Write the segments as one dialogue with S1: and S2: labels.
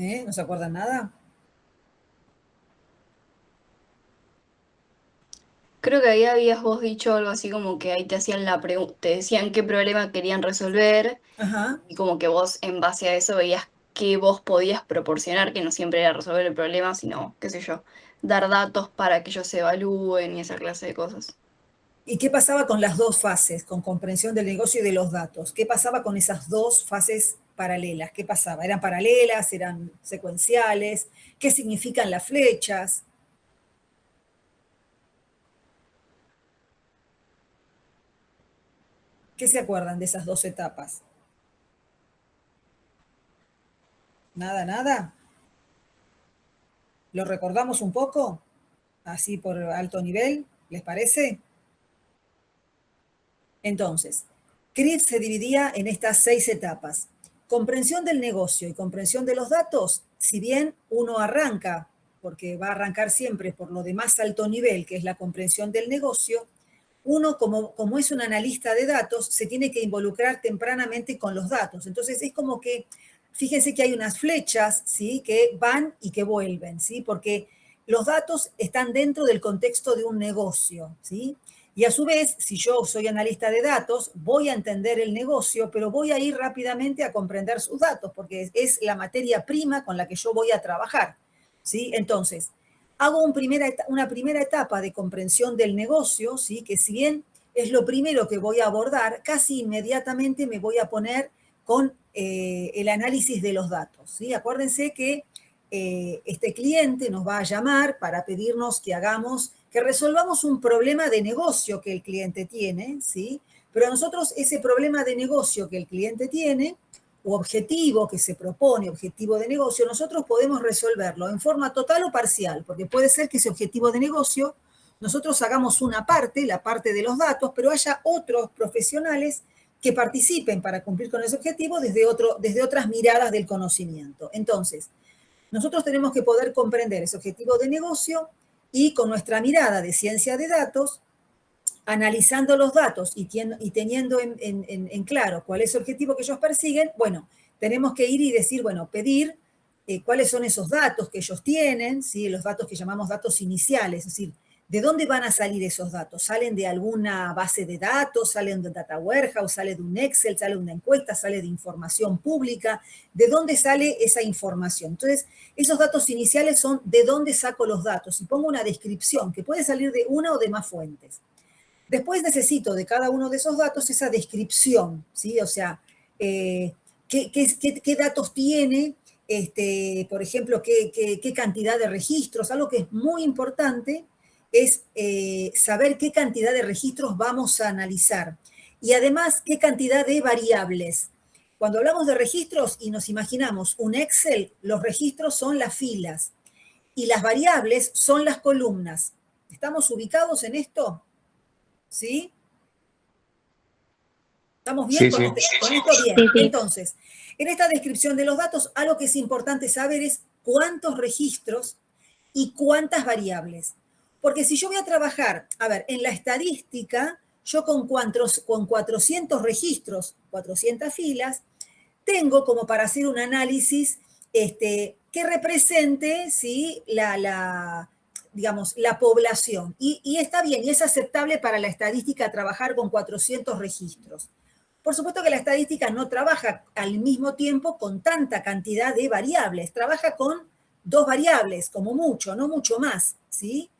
S1: ¿No se acuerdan nada?
S2: Creo que ahí habías vos dicho algo así como que ahí te hacían la pregunta, te decían qué problema querían resolver
S1: Ajá.
S2: y como que vos en base a eso veías qué vos podías proporcionar, que no siempre era resolver el problema, sino, qué sé yo, dar datos para que ellos se evalúen y esa clase de cosas.
S1: ¿Y qué pasaba con las dos fases, con comprensión del negocio y de los datos? ¿Qué pasaba con esas dos fases paralelas? ¿Qué pasaba? ¿Eran paralelas? ¿Eran secuenciales? ¿Qué significan las flechas? ¿Qué se acuerdan de esas dos etapas? Nada, nada. ¿Lo recordamos un poco? Así por alto nivel, ¿les parece? Entonces, CRIF se dividía en estas 6 etapas. Comprensión del negocio y comprensión de los datos, si bien uno arranca, porque va a arrancar siempre por lo de más alto nivel, que es la comprensión del negocio, uno como es un analista de datos, se tiene que involucrar tempranamente con los datos. Entonces es como que, fíjense que hay unas flechas, ¿sí? Que van y que vuelven, ¿sí? Porque los datos están dentro del contexto de un negocio, ¿sí? Y a su vez, si yo soy analista de datos, voy a entender el negocio, pero voy a ir rápidamente a comprender sus datos, porque es la materia prima con la que yo voy a trabajar, ¿sí? Entonces, hago una primera etapa de comprensión del negocio, ¿sí? Que si bien es lo primero que voy a abordar, casi inmediatamente me voy a poner con el análisis de los datos, ¿sí? Acuérdense que este cliente nos va a llamar para pedirnos que hagamos, que resolvamos un problema de negocio que el cliente tiene, ¿sí? Pero nosotros ese problema de negocio que el cliente tiene, o objetivo que se propone, objetivo de negocio, nosotros podemos resolverlo en forma total o parcial, porque puede ser que ese objetivo de negocio nosotros hagamos una parte, la parte de los datos, pero haya otros profesionales que participen para cumplir con ese objetivo desde otras miradas del conocimiento. Entonces, nosotros tenemos que poder comprender ese objetivo de negocio y con nuestra mirada de ciencia de datos, analizando los datos y teniendo en claro cuál es el objetivo que ellos persiguen, bueno, tenemos que ir y decir, bueno, pedir cuáles son esos datos que ellos tienen, ¿sí? Los datos que llamamos datos iniciales, es decir, ¿de dónde van a salir esos datos? ¿Salen de alguna base de datos? ¿Salen de un data warehouse? ¿Sale de un Excel? ¿Sale de una encuesta? ¿Sale de información pública? ¿De dónde sale esa información? Entonces, esos datos iniciales son de dónde saco los datos y pongo una descripción que puede salir de una o de más fuentes. Después necesito de cada uno de esos datos esa descripción, ¿sí? O sea, qué datos tiene, por ejemplo, qué cantidad de registros. Algo que es muy importante es saber qué cantidad de registros vamos a analizar y además qué cantidad de variables. Cuando hablamos de registros y nos imaginamos un Excel, los registros son las filas y las variables son las columnas. ¿Estamos ubicados en esto? ¿Sí? ¿Estamos bien
S3: Sí,
S1: con,
S3: sí.
S1: con esto? Bien.
S2: Sí, sí.
S1: Entonces, en esta descripción de los datos, algo que es importante saber es cuántos registros y cuántas variables. Porque si yo voy a trabajar, a ver, en la estadística, yo con 400 registros, 400 filas, tengo como para hacer un análisis que represente, ¿sí? Digamos, la población. Y está bien, y es aceptable para la estadística trabajar con 400 registros. Por supuesto que la estadística no trabaja al mismo tiempo con tanta cantidad de variables, trabaja con 2 variables, como mucho, no mucho más, ¿sí?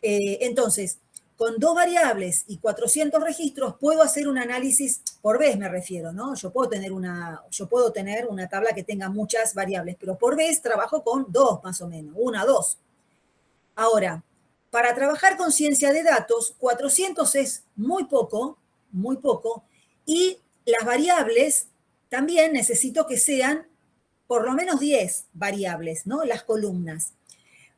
S1: Entonces, con 2 variables y 400 registros puedo hacer un análisis por vez, me refiero, ¿no? Yo puedo tener una tabla que tenga muchas variables, pero por vez trabajo con 2 más o menos, 1, 2. Ahora, para trabajar con ciencia de datos, 400 es muy poco, y las variables también necesito que sean por lo menos 10 variables, ¿no? Las columnas.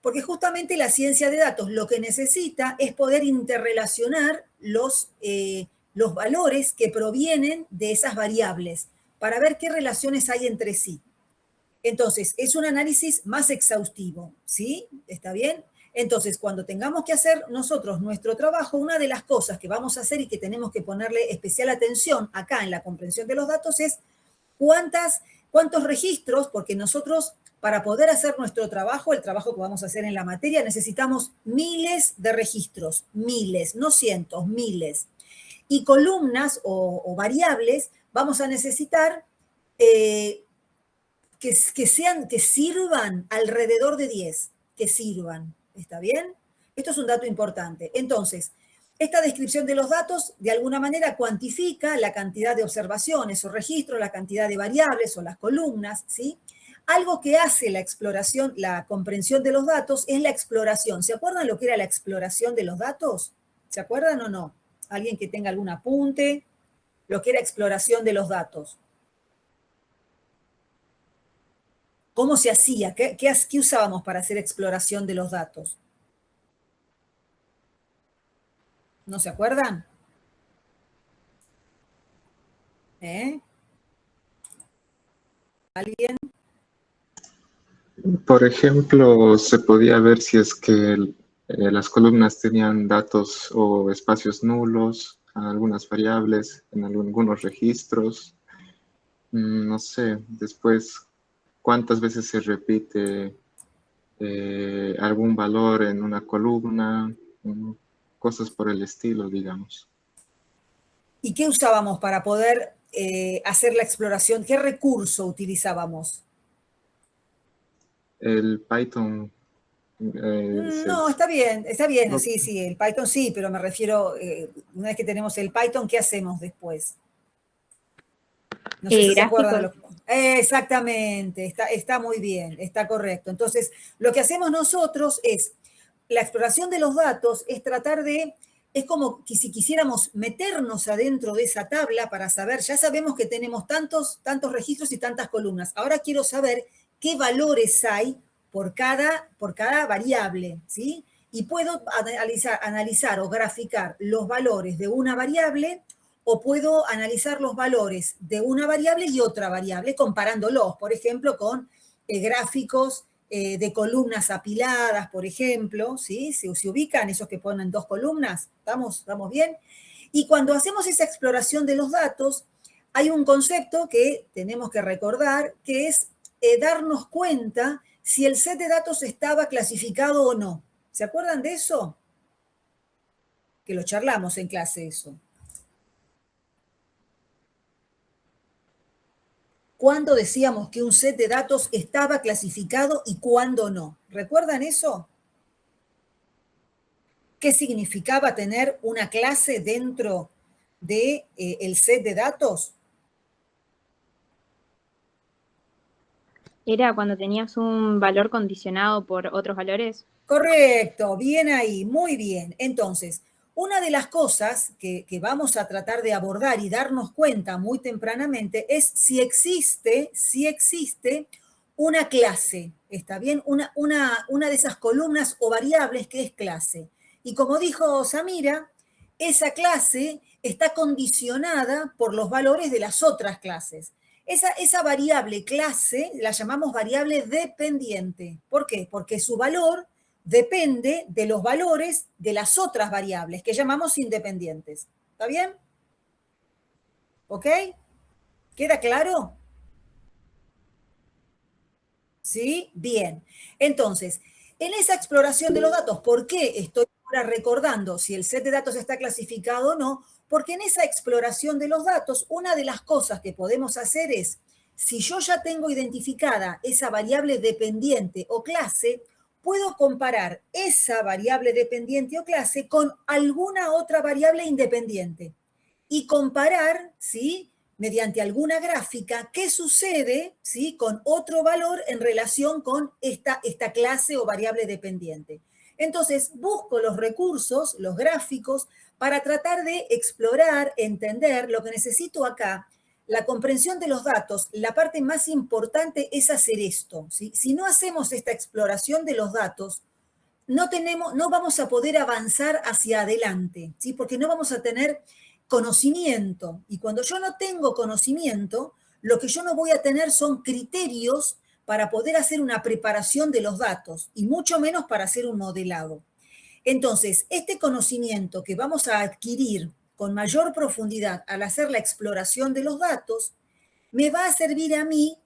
S1: Porque justamente la ciencia de datos lo que necesita es poder interrelacionar los valores que provienen de esas variables para ver qué relaciones hay entre sí. Entonces, es un análisis más exhaustivo, ¿sí? ¿Está bien? Entonces, cuando tengamos que hacer nosotros nuestro trabajo, una de las cosas que vamos a hacer y que tenemos que ponerle especial atención acá en la comprensión de los datos es cuántos registros, porque nosotros para poder hacer nuestro trabajo, el trabajo que vamos a hacer en la materia, necesitamos miles de registros, miles, no cientos, miles. Y columnas o variables vamos a necesitar que sirvan alrededor de 10, que sirvan, ¿está bien? Esto es un dato importante. Entonces, esta descripción de los datos, de alguna manera, cuantifica la cantidad de observaciones o registros, la cantidad de variables o las columnas, ¿sí? Algo que hace la exploración, la comprensión de los datos, es la exploración. ¿Se acuerdan lo que era la exploración de los datos? ¿Se acuerdan o no? ¿Alguien que tenga algún apunte? Lo que era exploración de los datos. ¿Cómo se hacía? ¿Qué usábamos para hacer exploración de los datos? ¿No se acuerdan? ¿Alguien?
S3: Por ejemplo, se podía ver si es que las columnas tenían datos o espacios nulos, algunas variables en algunos registros. No sé, después, cuántas veces se repite algún valor en una columna, cosas por el estilo, digamos.
S1: ¿Y qué usábamos para poder hacer la exploración? ¿Qué recurso utilizábamos?
S3: El Python.
S1: No, está bien,
S3: no,
S1: sí, el Python sí, pero me refiero, una vez que tenemos el Python, ¿qué hacemos después? No sé si se acuerdan de lo que... Exactamente, está muy bien, está correcto. Entonces, lo que hacemos nosotros es, la exploración de los datos es tratar de, es como que si quisiéramos meternos adentro de esa tabla para saber, ya sabemos que tenemos tantos registros y tantas columnas. Ahora quiero saber qué valores hay por cada variable, ¿sí? Y puedo analizar o graficar los valores de una variable o puedo analizar los valores de una variable y otra variable comparándolos, por ejemplo, con gráficos de columnas apiladas, por ejemplo, ¿sí? Se ubican esos que ponen dos columnas, ¿estamos bien? Y cuando hacemos esa exploración de los datos, hay un concepto que tenemos que recordar, que es darnos cuenta si el set de datos estaba clasificado o no. ¿Se acuerdan de eso? Que lo charlamos en clase eso. ¿Cuándo decíamos que un set de datos estaba clasificado y cuándo no? ¿Recuerdan eso? ¿Qué significaba tener una clase dentro de, el set de datos?
S4: ¿Era cuando tenías un valor condicionado por otros valores?
S1: Correcto, bien ahí, muy bien. Entonces, una de las cosas que vamos a tratar de abordar y darnos cuenta muy tempranamente es si existe una clase, ¿está bien? Una de esas columnas o variables que es clase. Y como dijo Samira, esa clase está condicionada por los valores de las otras clases. Esa variable clase la llamamos variable dependiente. ¿Por qué? Porque su valor depende de los valores de las otras variables que llamamos independientes. ¿Está bien? ¿Ok? ¿Queda claro? ¿Sí? Bien. Entonces, en esa exploración de los datos, ¿por qué estoy ahora recordando si el set de datos está clasificado o no? Porque en esa exploración de los datos, una de las cosas que podemos hacer es, si yo ya tengo identificada esa variable dependiente o clase, puedo comparar esa variable dependiente o clase con alguna otra variable independiente y comparar, ¿sí?, mediante alguna gráfica, qué sucede, ¿sí?, con otro valor en relación con esta clase o variable dependiente. Entonces, busco los recursos, los gráficos, para tratar de explorar, entender lo que necesito acá. La comprensión de los datos, la parte más importante es hacer esto, ¿sí? Si no hacemos esta exploración de los datos, no vamos a poder avanzar hacia adelante, ¿sí? Porque no vamos a tener conocimiento. Y cuando yo no tengo conocimiento, lo que yo no voy a tener son criterios para poder hacer una preparación de los datos, y mucho menos para hacer un modelado. Entonces, este conocimiento que vamos a adquirir con mayor profundidad al hacer la exploración de los datos, me va a servir a mí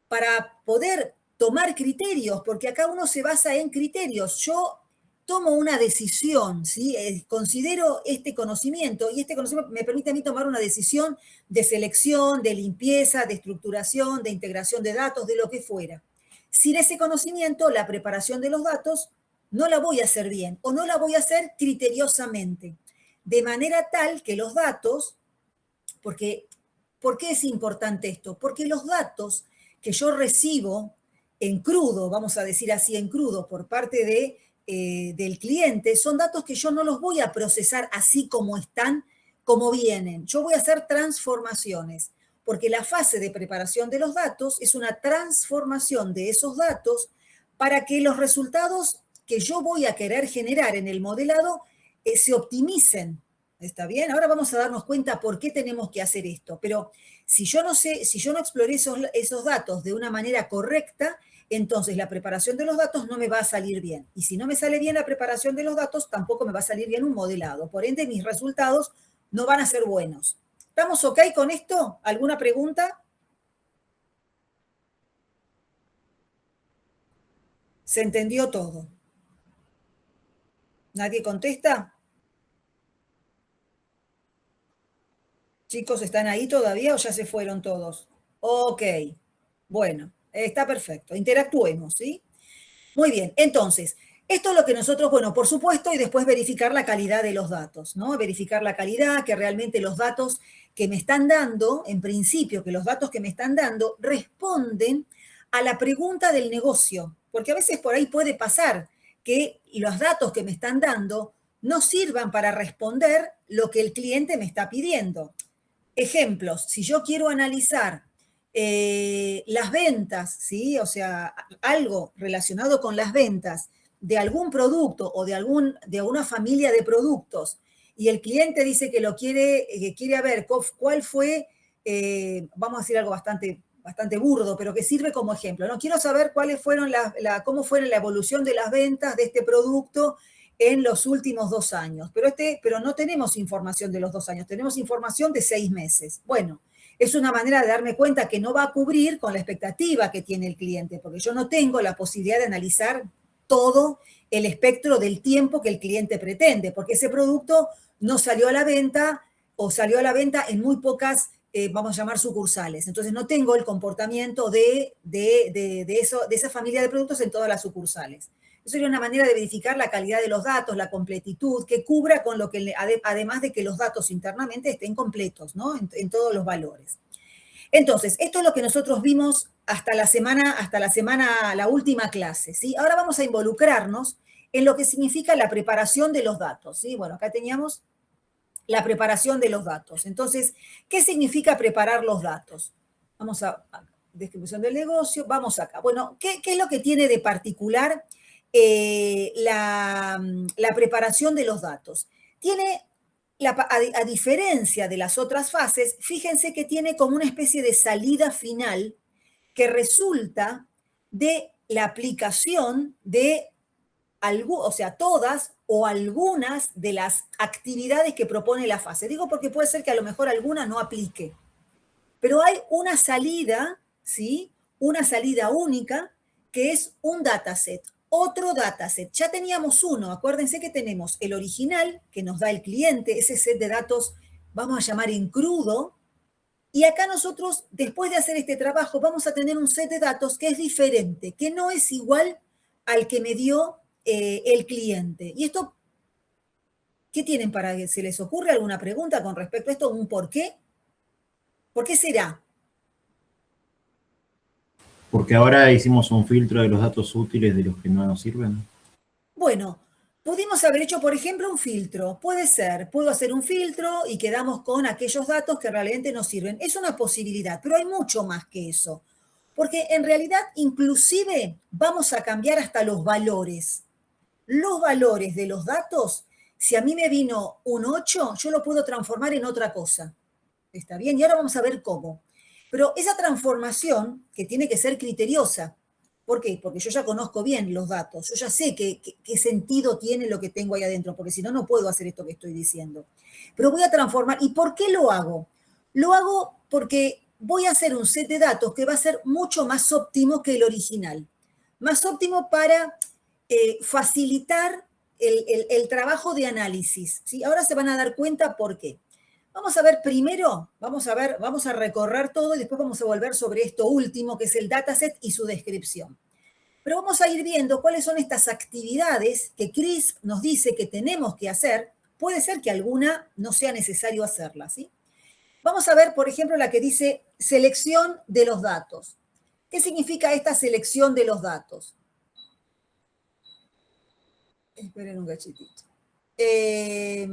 S1: para poder tomar criterios, porque acá uno se basa en criterios. Yo tomo una decisión, ¿sí? Considero este conocimiento y este conocimiento me permite a mí tomar una decisión de selección, de limpieza, de estructuración, de integración de datos, de lo que fuera. Sin ese conocimiento, la preparación de los datos no la voy a hacer bien o no la voy a hacer criteriosamente, de manera tal que los datos, porque, ¿por qué es importante esto? Porque los datos que yo recibo en crudo, vamos a decir así, en crudo, por parte del cliente, son datos que yo no los voy a procesar así como están, como vienen. Yo voy a hacer transformaciones, porque la fase de preparación de los datos es una transformación de esos datos para que los resultados que yo voy a querer generar en el modelado se optimicen. ¿Está bien? Ahora vamos a darnos cuenta por qué tenemos que hacer esto. Pero si yo no sé, si yo no exploré esos datos de una manera correcta, entonces la preparación de los datos no me va a salir bien. Y si no me sale bien la preparación de los datos, tampoco me va a salir bien un modelado. Por ende, mis resultados no van a ser buenos. ¿Estamos ok con esto? ¿Alguna pregunta? ¿Se entendió todo? ¿Nadie contesta? Chicos, ¿están ahí todavía o ya se fueron todos? Ok, bueno, está perfecto. Interactuemos, ¿sí? Muy bien, entonces, esto es lo que nosotros, bueno, por supuesto, y después verificar la calidad de los datos, ¿no? Verificar la calidad, que realmente los datos que me están dando, en principio, que los datos que me están dando responden a la pregunta del negocio, porque a veces por ahí puede pasar que los datos que me están dando no sirvan para responder lo que el cliente me está pidiendo. Ejemplos, si yo quiero analizar las ventas, ¿sí? O sea, algo relacionado con las ventas de algún producto o de una familia de productos, y el cliente dice que quiere ver cuál fue, vamos a decir algo bastante burdo, pero que sirve como ejemplo, ¿no? Quiero saber cuáles fueron cómo fue la evolución de las ventas de este producto en los últimos 2 años. Pero no tenemos información de los 2 años, tenemos información de 6 meses. Bueno, es una manera de darme cuenta que no va a cubrir con la expectativa que tiene el cliente, porque yo no tengo la posibilidad de analizar todo el espectro del tiempo que el cliente pretende, porque ese producto no salió a la venta o salió a la venta en muy pocas, vamos a llamar sucursales. Entonces no tengo el comportamiento de esa familia de productos en todas las sucursales. Eso sería una manera de verificar la calidad de los datos, la completitud, que cubra con lo que, además de que los datos internamente estén completos, ¿no? En todos los valores. Entonces, esto es lo que nosotros vimos hasta la última clase, ¿sí? Ahora vamos a involucrarnos en lo que significa la preparación de los datos, ¿sí? Bueno, acá teníamos la preparación de los datos. Entonces, ¿qué significa preparar los datos? Vamos a descripción del negocio, vamos acá. Bueno, ¿qué es lo que tiene de particular la preparación de los datos? Tiene, a diferencia de las otras fases, fíjense que tiene como una especie de salida final que resulta de la aplicación de todas o algunas de las actividades que propone la fase. Digo porque puede ser que a lo mejor alguna no aplique, pero hay una salida, ¿sí? Una salida única que es un dataset. Otro dataset. Ya teníamos uno, acuérdense que tenemos el original que nos da el cliente, ese set de datos vamos a llamar en crudo, y acá nosotros, después de hacer este trabajo, vamos a tener un set de datos que es diferente, que no es igual al que me dio el cliente. ¿Y esto qué tienen para que se les ocurre alguna pregunta con respecto a esto? ¿Un por qué? ¿Por qué será?
S5: Porque ahora hicimos un filtro de los datos útiles de los que no nos sirven.
S1: Bueno, pudimos haber hecho, por ejemplo, un filtro. Puede ser, puedo hacer un filtro y quedamos con aquellos datos que realmente nos sirven. Es una posibilidad, pero hay mucho más que eso. Porque en realidad, inclusive, vamos a cambiar hasta los valores. Los valores de los datos, si a mí me vino un 8, yo lo puedo transformar en otra cosa. ¿Está bien? Y ahora vamos a ver cómo. Pero esa transformación, que tiene que ser criteriosa, ¿por qué? Porque yo ya conozco bien los datos, yo ya sé qué sentido tiene lo que tengo ahí adentro, porque si no, no puedo hacer esto que estoy diciendo. Pero voy a transformar. ¿Y por qué lo hago? Lo hago porque voy a hacer un set de datos que va a ser mucho más óptimo que el original. más óptimo para facilitar el trabajo de análisis, ¿sí? Ahora se van a dar cuenta por qué. Vamos a ver primero, vamos a recorrer todo y después vamos a volver sobre esto último, que es el dataset y su descripción. Pero vamos a ir viendo cuáles son estas actividades que CRISP nos dice que tenemos que hacer. Puede ser que alguna no sea necesario hacerla, ¿sí? Vamos a ver, por ejemplo, la que dice selección de los datos. ¿Qué significa esta selección de los datos? Esperen un cachitito. Esperen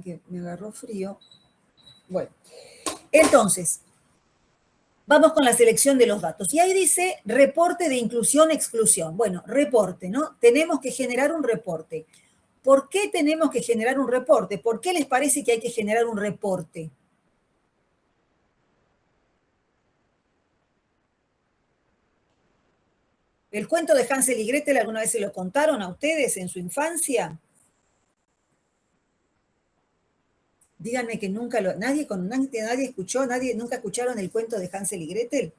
S1: que me agarró frío. Bueno, entonces, vamos con la selección de los datos. Y ahí dice reporte de inclusión-exclusión. Bueno, reporte, ¿no? Tenemos que generar un reporte. ¿Por qué tenemos que generar un reporte? ¿Por qué les parece que hay que generar un reporte? ¿El cuento de Hansel y Gretel alguna vez se lo contaron a ustedes en su infancia? Díganme que nunca nadie escuchó, nunca escucharon el cuento de Hansel y Gretel.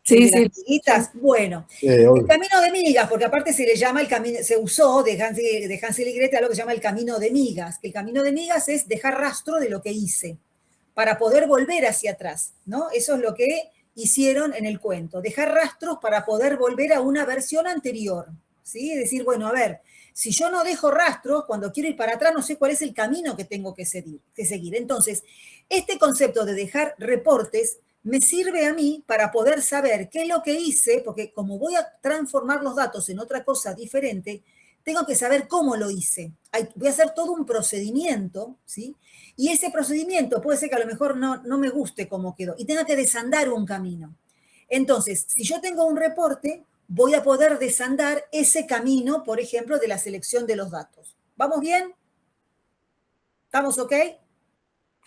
S6: Sí,
S1: de las miguitas. Bueno, el camino de migas, porque aparte se le llama el camino, se usó de Hansel y Gretel algo que se llama el camino de migas, que el camino de migas es dejar rastro de lo que hice, para poder volver hacia atrás, ¿no? Eso es lo que hicieron en el cuento, dejar rastros para poder volver a una versión anterior, ¿sí? Es decir, bueno, a ver, si yo no dejo rastros, cuando quiero ir para atrás no sé cuál es el camino que tengo que seguir. Entonces, este concepto de dejar reportes me sirve a mí para poder saber qué es lo que hice, porque como voy a transformar los datos en otra cosa diferente, tengo que saber cómo lo hice. Voy a hacer todo un procedimiento, ¿sí? Y ese procedimiento puede ser que a lo mejor no me guste cómo quedó y tenga que desandar un camino. Entonces, si yo tengo un reporte, voy a poder desandar ese camino, por ejemplo, de la selección de los datos. ¿Vamos bien? ¿Estamos ok?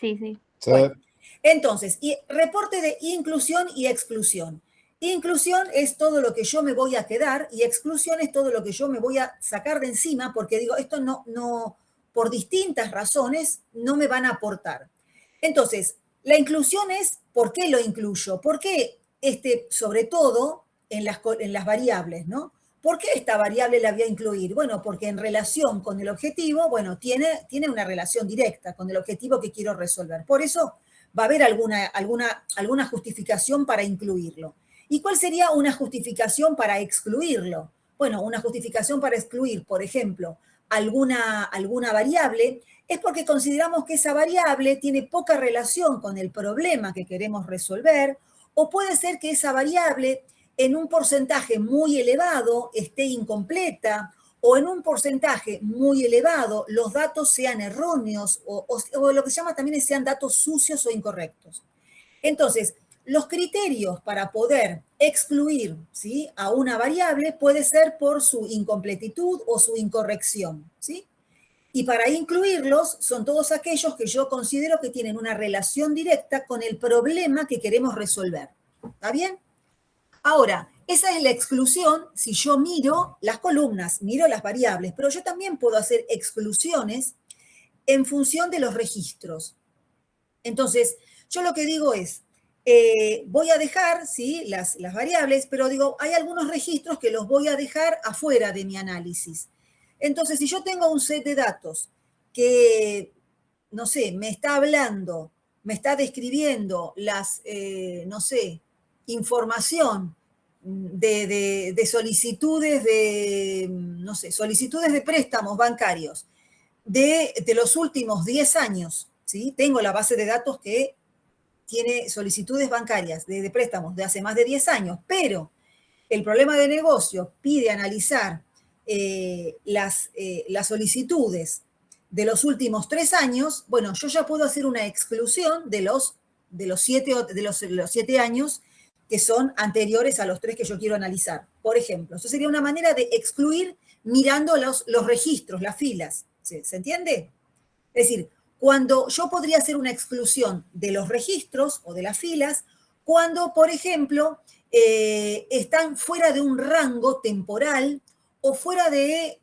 S4: Sí, sí.
S1: Bueno, entonces, reporte de inclusión y exclusión. Inclusión es todo lo que yo me voy a quedar y exclusión es todo lo que yo me voy a sacar de encima porque digo, esto no, por distintas razones, no me van a aportar. Entonces, la inclusión es, ¿por qué lo incluyo? ¿Por qué sobre todo en las variables, ¿no? ¿Por qué esta variable la voy a incluir? Bueno, porque en relación con el objetivo, bueno, tiene una relación directa con el objetivo que quiero resolver. Por eso va a haber alguna justificación para incluirlo. ¿Y cuál sería una justificación para excluirlo? Bueno, una justificación para excluir, por ejemplo, alguna variable, es porque consideramos que esa variable tiene poca relación con el problema que queremos resolver, o puede ser que esa variable en un porcentaje muy elevado esté incompleta, o en un porcentaje muy elevado los datos sean erróneos, o lo que se llama también sean datos sucios o incorrectos. Entonces, los criterios para poder excluir, ¿sí?, a una variable puede ser por su incompletitud o su incorrección, ¿sí? Y para incluirlos son todos aquellos que yo considero que tienen una relación directa con el problema que queremos resolver. ¿Está bien? Ahora, esa es la exclusión si yo miro las columnas, miro las variables, pero yo también puedo hacer exclusiones en función de los registros. Entonces, yo lo que digo es, voy a dejar, ¿sí?, las variables, pero digo, hay algunos registros que los voy a dejar afuera de mi análisis. Entonces, si yo tengo un set de datos que, no sé, me está hablando, me está describiendo no sé, información de solicitudes no sé, solicitudes de préstamos bancarios de los últimos 10 años, ¿sí? Tengo la base de datos que tiene solicitudes bancarias de préstamos de hace más de 10 años, pero el problema de negocio pide analizar las solicitudes de los últimos 3 años, bueno, yo ya puedo hacer una exclusión de los 7 años que son anteriores a los 3 que yo quiero analizar. Por ejemplo, eso sería una manera de excluir mirando los registros, las filas. ¿Se entiende? Es decir, cuando yo podría hacer una exclusión de los registros o de las filas, cuando, por ejemplo, están fuera de un rango temporal o fuera de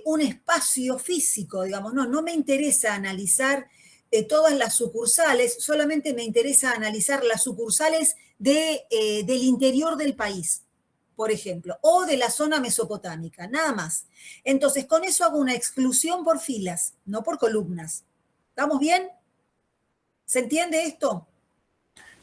S1: un espacio físico, digamos, no me interesa analizar todas las sucursales, solamente me interesa analizar las sucursales del interior del país, por ejemplo, o de la zona mesopotámica, nada más. Entonces, con eso hago una exclusión por filas, no por columnas. ¿Estamos bien? ¿Se entiende esto?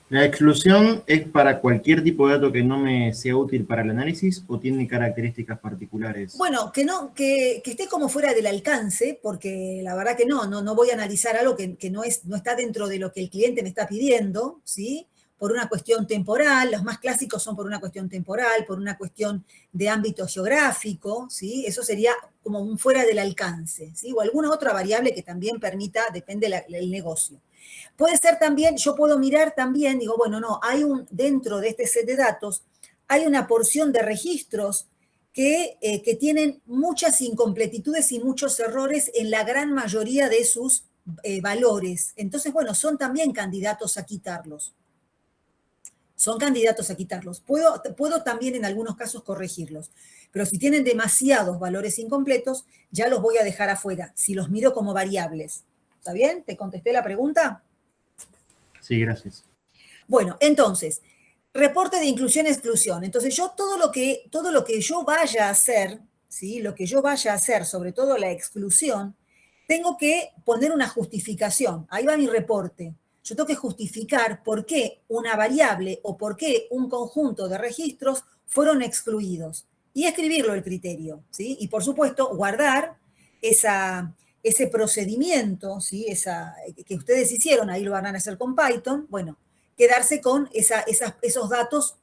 S5: ¿La exclusión es para cualquier tipo de dato que no me sea útil para el análisis o tiene características particulares?
S1: Bueno, que esté como fuera del alcance, porque la verdad que no voy a analizar algo que no está dentro de lo que el cliente me está pidiendo, ¿sí? Por una cuestión temporal, los más clásicos son por una cuestión temporal, por una cuestión de ámbito geográfico, ¿sí? Eso sería como un fuera del alcance, ¿sí? O alguna otra variable que también permita, depende del negocio. Puede ser también, yo puedo mirar también, digo, bueno, no, dentro de este set de datos, hay una porción de registros que tienen muchas incompletitudes y muchos errores en la gran mayoría de sus valores. Entonces, bueno, son también candidatos a quitarlos. Son candidatos a quitarlos. Puedo también en algunos casos corregirlos, pero si tienen demasiados valores incompletos, ya los voy a dejar afuera, si los miro como variables. ¿Está bien? ¿Te contesté la pregunta?
S5: Sí, gracias.
S1: Bueno, entonces, reporte de inclusión-exclusión. Entonces, yo todo lo que yo vaya a hacer, ¿sí? Lo que yo vaya a hacer, sobre todo la exclusión, tengo que poner una justificación. Ahí va mi reporte. Yo tengo que justificar por qué una variable o por qué un conjunto de registros fueron excluidos. Y escribirlo el criterio, ¿sí? Y por supuesto, guardar ese procedimiento, ¿sí? Que ustedes hicieron, ahí lo van a hacer con Python, bueno, quedarse con esos datos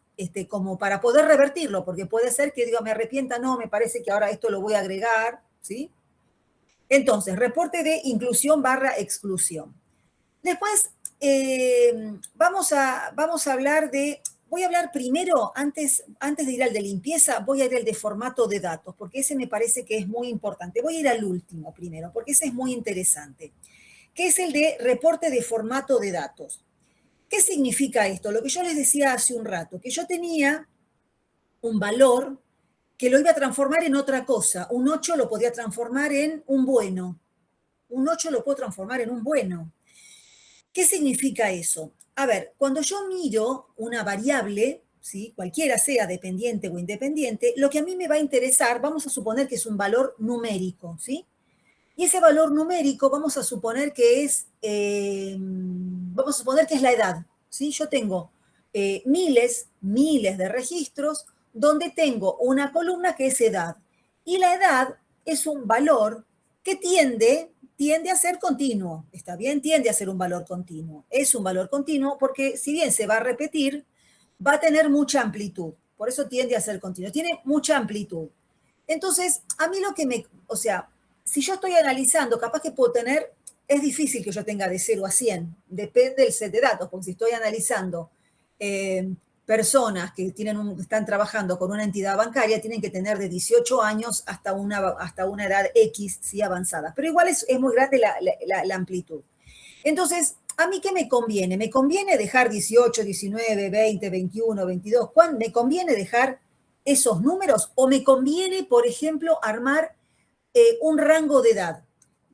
S1: como para poder revertirlo, porque puede ser que diga, me arrepienta, no, me parece que ahora esto lo voy a agregar, ¿sí? Entonces, reporte de inclusión/exclusión. Después, vamos a hablar voy a hablar primero, antes de ir al de limpieza, voy a ir al de formato de datos, porque ese me parece que es muy importante. Voy a ir al último primero, porque ese es muy interesante, que es el de reporte de formato de datos. ¿Qué significa esto? Lo que yo les decía hace un rato, que yo tenía un valor que lo iba a transformar en otra cosa. Un 8 lo podía transformar en un bueno. Un 8 lo puedo transformar en un bueno. ¿Qué significa eso? A ver, cuando yo miro una variable, ¿sí? Cualquiera sea dependiente o independiente, lo que a mí me va a interesar, vamos a suponer que es un valor numérico, ¿sí? Y ese valor numérico vamos a suponer que es la edad, ¿sí? Yo tengo miles de registros donde tengo una columna que es edad. Y la edad es un valor que tiende a ser continuo, ¿está bien? Tiende a ser un valor continuo. Es un valor continuo porque si bien se va a repetir, va a tener mucha amplitud. Por eso tiende a ser continuo. Tiene mucha amplitud. Entonces, a mí si yo estoy analizando, capaz que puedo tener, es difícil que yo tenga de 0 a 100, depende del set de datos, porque si estoy analizando personas que están trabajando con una entidad bancaria, tienen que tener de 18 años hasta una edad X, sí, avanzada. Pero igual es muy grande la amplitud. Entonces, ¿a mí qué me conviene? ¿Me conviene dejar 18, 19, 20, 21, 22? ¿Cuándo me conviene dejar esos números? ¿O me conviene, por ejemplo, armar un rango de edad?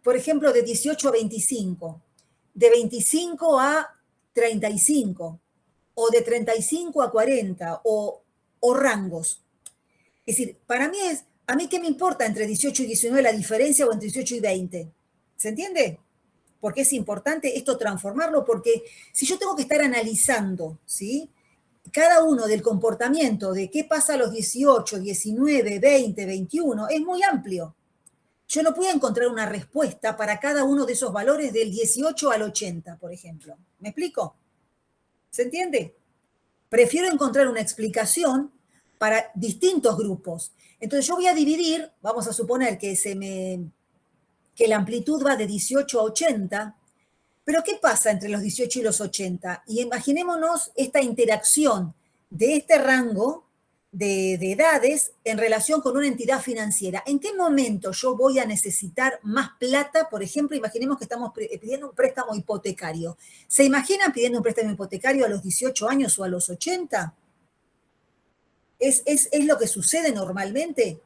S1: Por ejemplo, de 18 a 25, de 25 a 35, o de 35 a 40, o rangos. Es decir, ¿a mí qué me importa entre 18 y 19 la diferencia o entre 18 y 20? ¿Se entiende? Porque es importante esto transformarlo, porque si yo tengo que estar analizando, ¿sí? Cada uno del comportamiento de qué pasa a los 18, 19, 20, 21, es muy amplio. Yo no puedo encontrar una respuesta para cada uno de esos valores del 18 al 80, por ejemplo. ¿Me explico? ¿Se entiende? Prefiero encontrar una explicación para distintos grupos. Entonces yo voy a dividir, vamos a suponer que la amplitud va de 18 a 80, pero ¿qué pasa entre los 18 y los 80? Y imaginémonos esta interacción de este rango de edades en relación con una entidad financiera. ¿En qué momento yo voy a necesitar más plata? Por ejemplo, imaginemos que estamos pidiendo un préstamo hipotecario. ¿Se imaginan pidiendo un préstamo hipotecario a los 18 años o a los 80? ¿Es lo que sucede normalmente?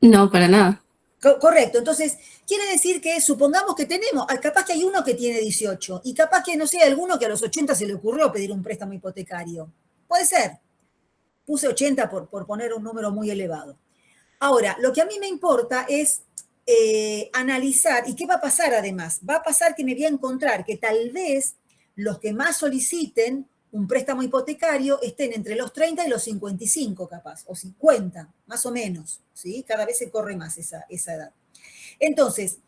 S6: No, para nada.
S1: Correcto, entonces quiere decir que supongamos que tenemos, capaz que hay uno que tiene 18 y capaz que, no sé, alguno que a los 80 se le ocurrió pedir un préstamo hipotecario. Puede ser. Puse 80 por poner un número muy elevado. Ahora, lo que a mí me importa es analizar, ¿y qué va a pasar además? Va a pasar que me voy a encontrar que tal vez los que más soliciten un préstamo hipotecario estén entre los 30 y los 55 capaz, o 50, más o menos, ¿sí? Cada vez se corre más esa edad. Entonces,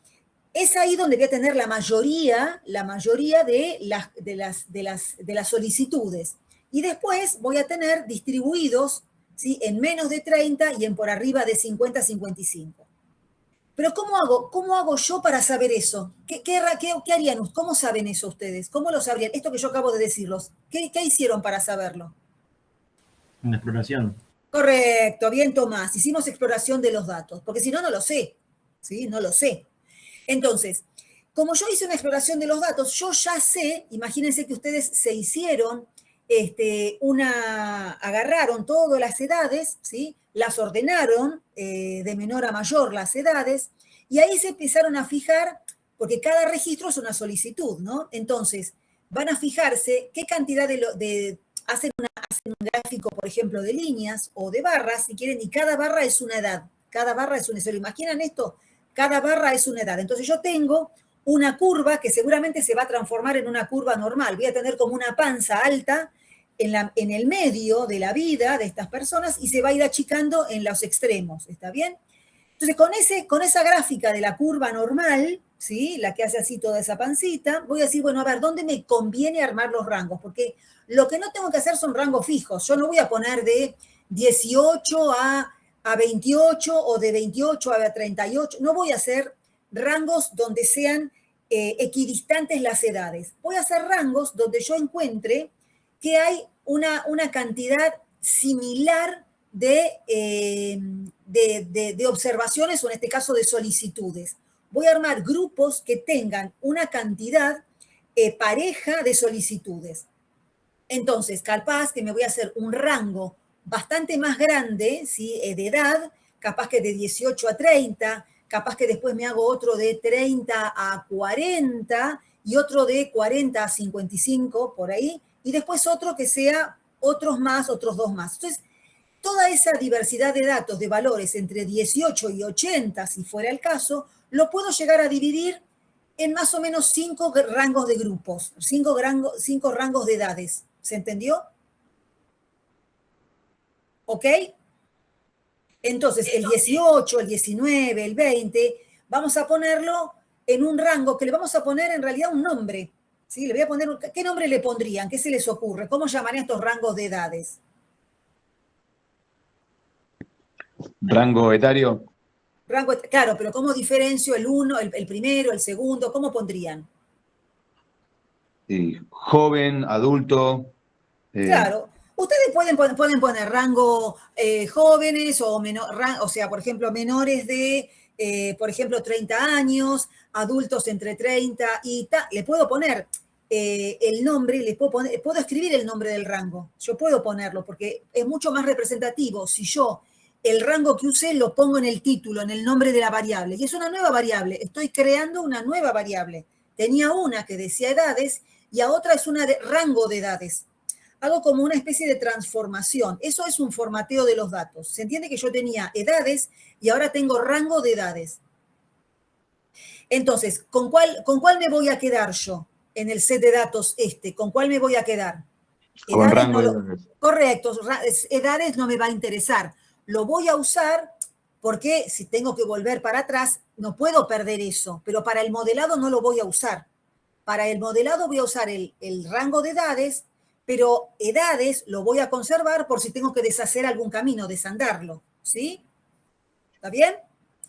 S1: es ahí donde voy a tener la mayoría de las solicitudes. Y después voy a tener distribuidos, ¿sí?, en menos de 30 y en por arriba de 50, 55. Pero ¿cómo hago yo para saber eso? ¿Qué harían? ¿Cómo saben eso ustedes? ¿Cómo lo sabrían? Esto que yo acabo de decirlos. ¿Qué hicieron para saberlo?
S5: Una exploración.
S1: Correcto, bien Tomás. Hicimos exploración de los datos, porque si no, no lo sé. ¿Sí? No lo sé. Entonces, como yo hice una exploración de los datos, yo ya sé, imagínense que ustedes se hicieron, agarraron todas las edades, ¿sí?, las ordenaron de menor a mayor las edades, y ahí se empezaron a fijar, porque cada registro es una solicitud, ¿no? Entonces, van a fijarse qué cantidad hacen un gráfico, por ejemplo, de líneas o de barras, si quieren, y cada barra es una edad, cada barra es una. ¿Se lo imaginan esto? Cada barra es una edad. Entonces yo tengo una curva que seguramente se va a transformar en una curva normal. Voy a tener como una panza alta en el medio de la vida de estas personas y se va a ir achicando en los extremos. ¿Está bien? Entonces, con esa gráfica de la curva normal, ¿sí?, la que hace así toda esa pancita, voy a decir, bueno, a ver, ¿dónde me conviene armar los rangos? Porque lo que no tengo que hacer son rangos fijos. Yo no voy a poner de 18 a 28 o de 28 a 38. No voy a hacer rangos donde sean equidistantes las edades. Voy a hacer rangos donde yo encuentre que hay una cantidad similar de observaciones o en este caso de solicitudes. Voy a armar grupos que tengan una cantidad pareja de solicitudes. Entonces, capaz que me voy a hacer un rango bastante más grande, ¿sí?, de edad, capaz que de 18 a 30, capaz que después me hago otro de 30 a 40 y otro de 40 a 55, por ahí, y después otro que sea otros dos más. Entonces, toda esa diversidad de datos, de valores entre 18 y 80, si fuera el caso, lo puedo llegar a dividir en más o menos 5 rangos de grupos, 5 rangos de edades. ¿Se entendió? ¿Ok? Entonces, el 18, el 19, el 20, vamos a ponerlo en un rango que le vamos a poner en realidad un nombre. ¿Sí? Le voy a poner, ¿qué nombre le pondrían? ¿Qué se les ocurre? ¿Cómo llamarían estos rangos de edades?
S7: Rango etario.
S1: Claro, pero ¿cómo diferencio el uno, el primero, el segundo? ¿Cómo pondrían?
S7: Sí, joven, adulto.
S1: Claro. Ustedes pueden poner rango jóvenes o o sea, por ejemplo, menores de, por ejemplo, 30 años, adultos entre 30 y le puedo poner el nombre, puedo escribir el nombre del rango. Yo puedo ponerlo porque es mucho más representativo si yo el rango que usé lo pongo en el título, en el nombre de la variable. Y es una nueva variable. Estoy creando una nueva variable. Tenía una que decía edades y a otra es una de rango de edades. Hago como una especie de transformación. Eso es un formateo de los datos. Se entiende que yo tenía edades y ahora tengo rango de edades. Entonces, ¿con cuál me voy a quedar yo en el set de datos ¿Con cuál me voy a quedar?
S7: Con rango de edades.
S1: Correcto, edades no me va a interesar. Lo voy a usar porque si tengo que volver para atrás, no puedo perder eso, pero para el modelado no lo voy a usar. Para el modelado voy a usar el rango de edades, pero edades lo voy a conservar por si tengo que deshacer algún camino, desandarlo, ¿sí? ¿Está bien?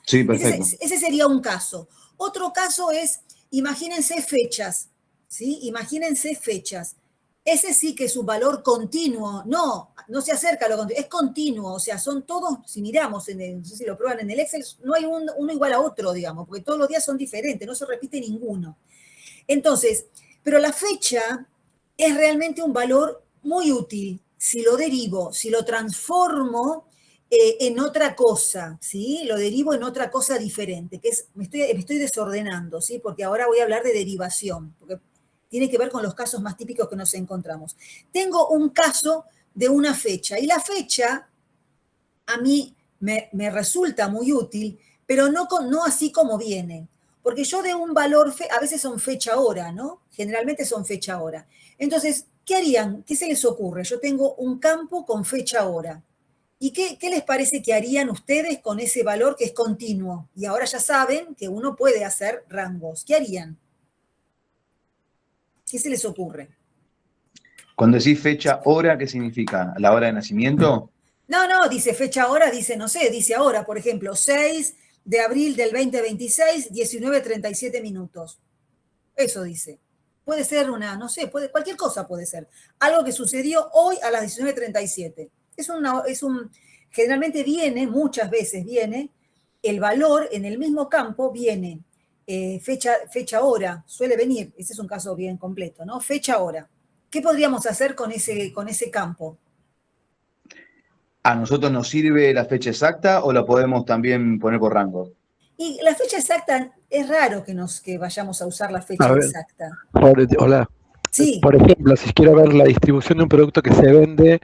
S7: Sí, perfecto.
S1: Ese sería un caso. Otro caso es, imagínense fechas, ¿sí? Imagínense fechas. Ese sí que es un valor continuo, no se acerca a lo continuo, es continuo, o sea, son todos, si miramos, no sé si lo prueban en el Excel, no hay uno igual a otro, digamos, porque todos los días son diferentes, no se repite ninguno. Entonces, pero la fecha es realmente un valor muy útil si lo derivo, si lo transformo en otra cosa, ¿sí? Lo derivo en otra cosa diferente, que es, me estoy desordenando, ¿sí? Porque ahora voy a hablar de derivación, porque tiene que ver con los casos más típicos que nos encontramos. Tengo un caso de una fecha, y la fecha a mí me resulta muy útil, pero no así como viene. Porque yo de un valor, a veces son fecha-hora, ¿no? Generalmente son fecha-hora. Entonces, ¿qué harían? ¿Qué se les ocurre? Yo tengo un campo con fecha-hora. ¿Y qué les parece que harían ustedes con ese valor que es continuo? Y ahora ya saben que uno puede hacer rangos. ¿Qué harían? ¿Qué se les ocurre?
S7: Cuando decís fecha, hora, ¿qué significa? ¿La hora de nacimiento?
S1: No, dice fecha ahora, dice, no sé, dice ahora, por ejemplo, 6 de abril del 2026, 19:37 minutos. Eso dice. Puede ser una, no sé, cualquier cosa puede ser. Algo que sucedió hoy a las 19:37. Generalmente viene, muchas veces viene, el valor en el mismo campo viene fecha hora, suele venir, ese es un caso bien completo, ¿no? Fecha hora. ¿Qué podríamos hacer con ese campo?
S7: ¿A nosotros nos sirve la fecha exacta o la podemos también poner por rango?
S1: Y la fecha exacta, es raro que vayamos a usar la fecha
S8: A ver.
S1: exacta.
S8: Hola.
S1: Sí,
S8: Por ejemplo, si quiero ver la distribución de un producto que se vende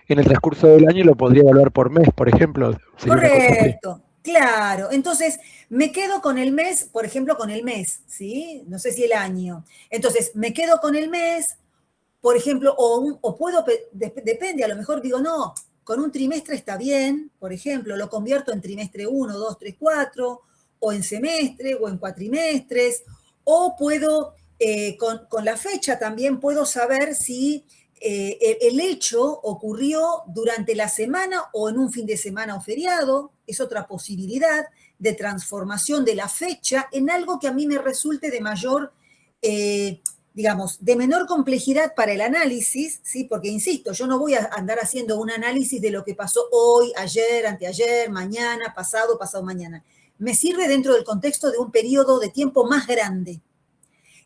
S8: en el transcurso del año, lo podría evaluar por mes, por ejemplo. Sería una cosa así.
S1: correcto, claro. Entonces, me quedo con el mes, por ejemplo, con el mes, ¿sí? No sé si el año. Entonces, me quedo con el mes, por ejemplo, o puedo, depende, a lo mejor digo, no, con un trimestre está bien, por ejemplo, lo convierto en trimestre 1, 2, 3, 4, o en semestre, o en cuatrimestres, o puedo, con la fecha también puedo saber si el hecho ocurrió durante la semana o en un fin de semana o feriado, es otra posibilidad de transformación de la fecha en algo que a mí me resulte de mayor digamos, de menor complejidad para el análisis, ¿sí? Porque, insisto, yo no voy a andar haciendo un análisis de lo que pasó hoy, ayer, anteayer, mañana, pasado mañana. Me sirve dentro del contexto de un periodo de tiempo más grande.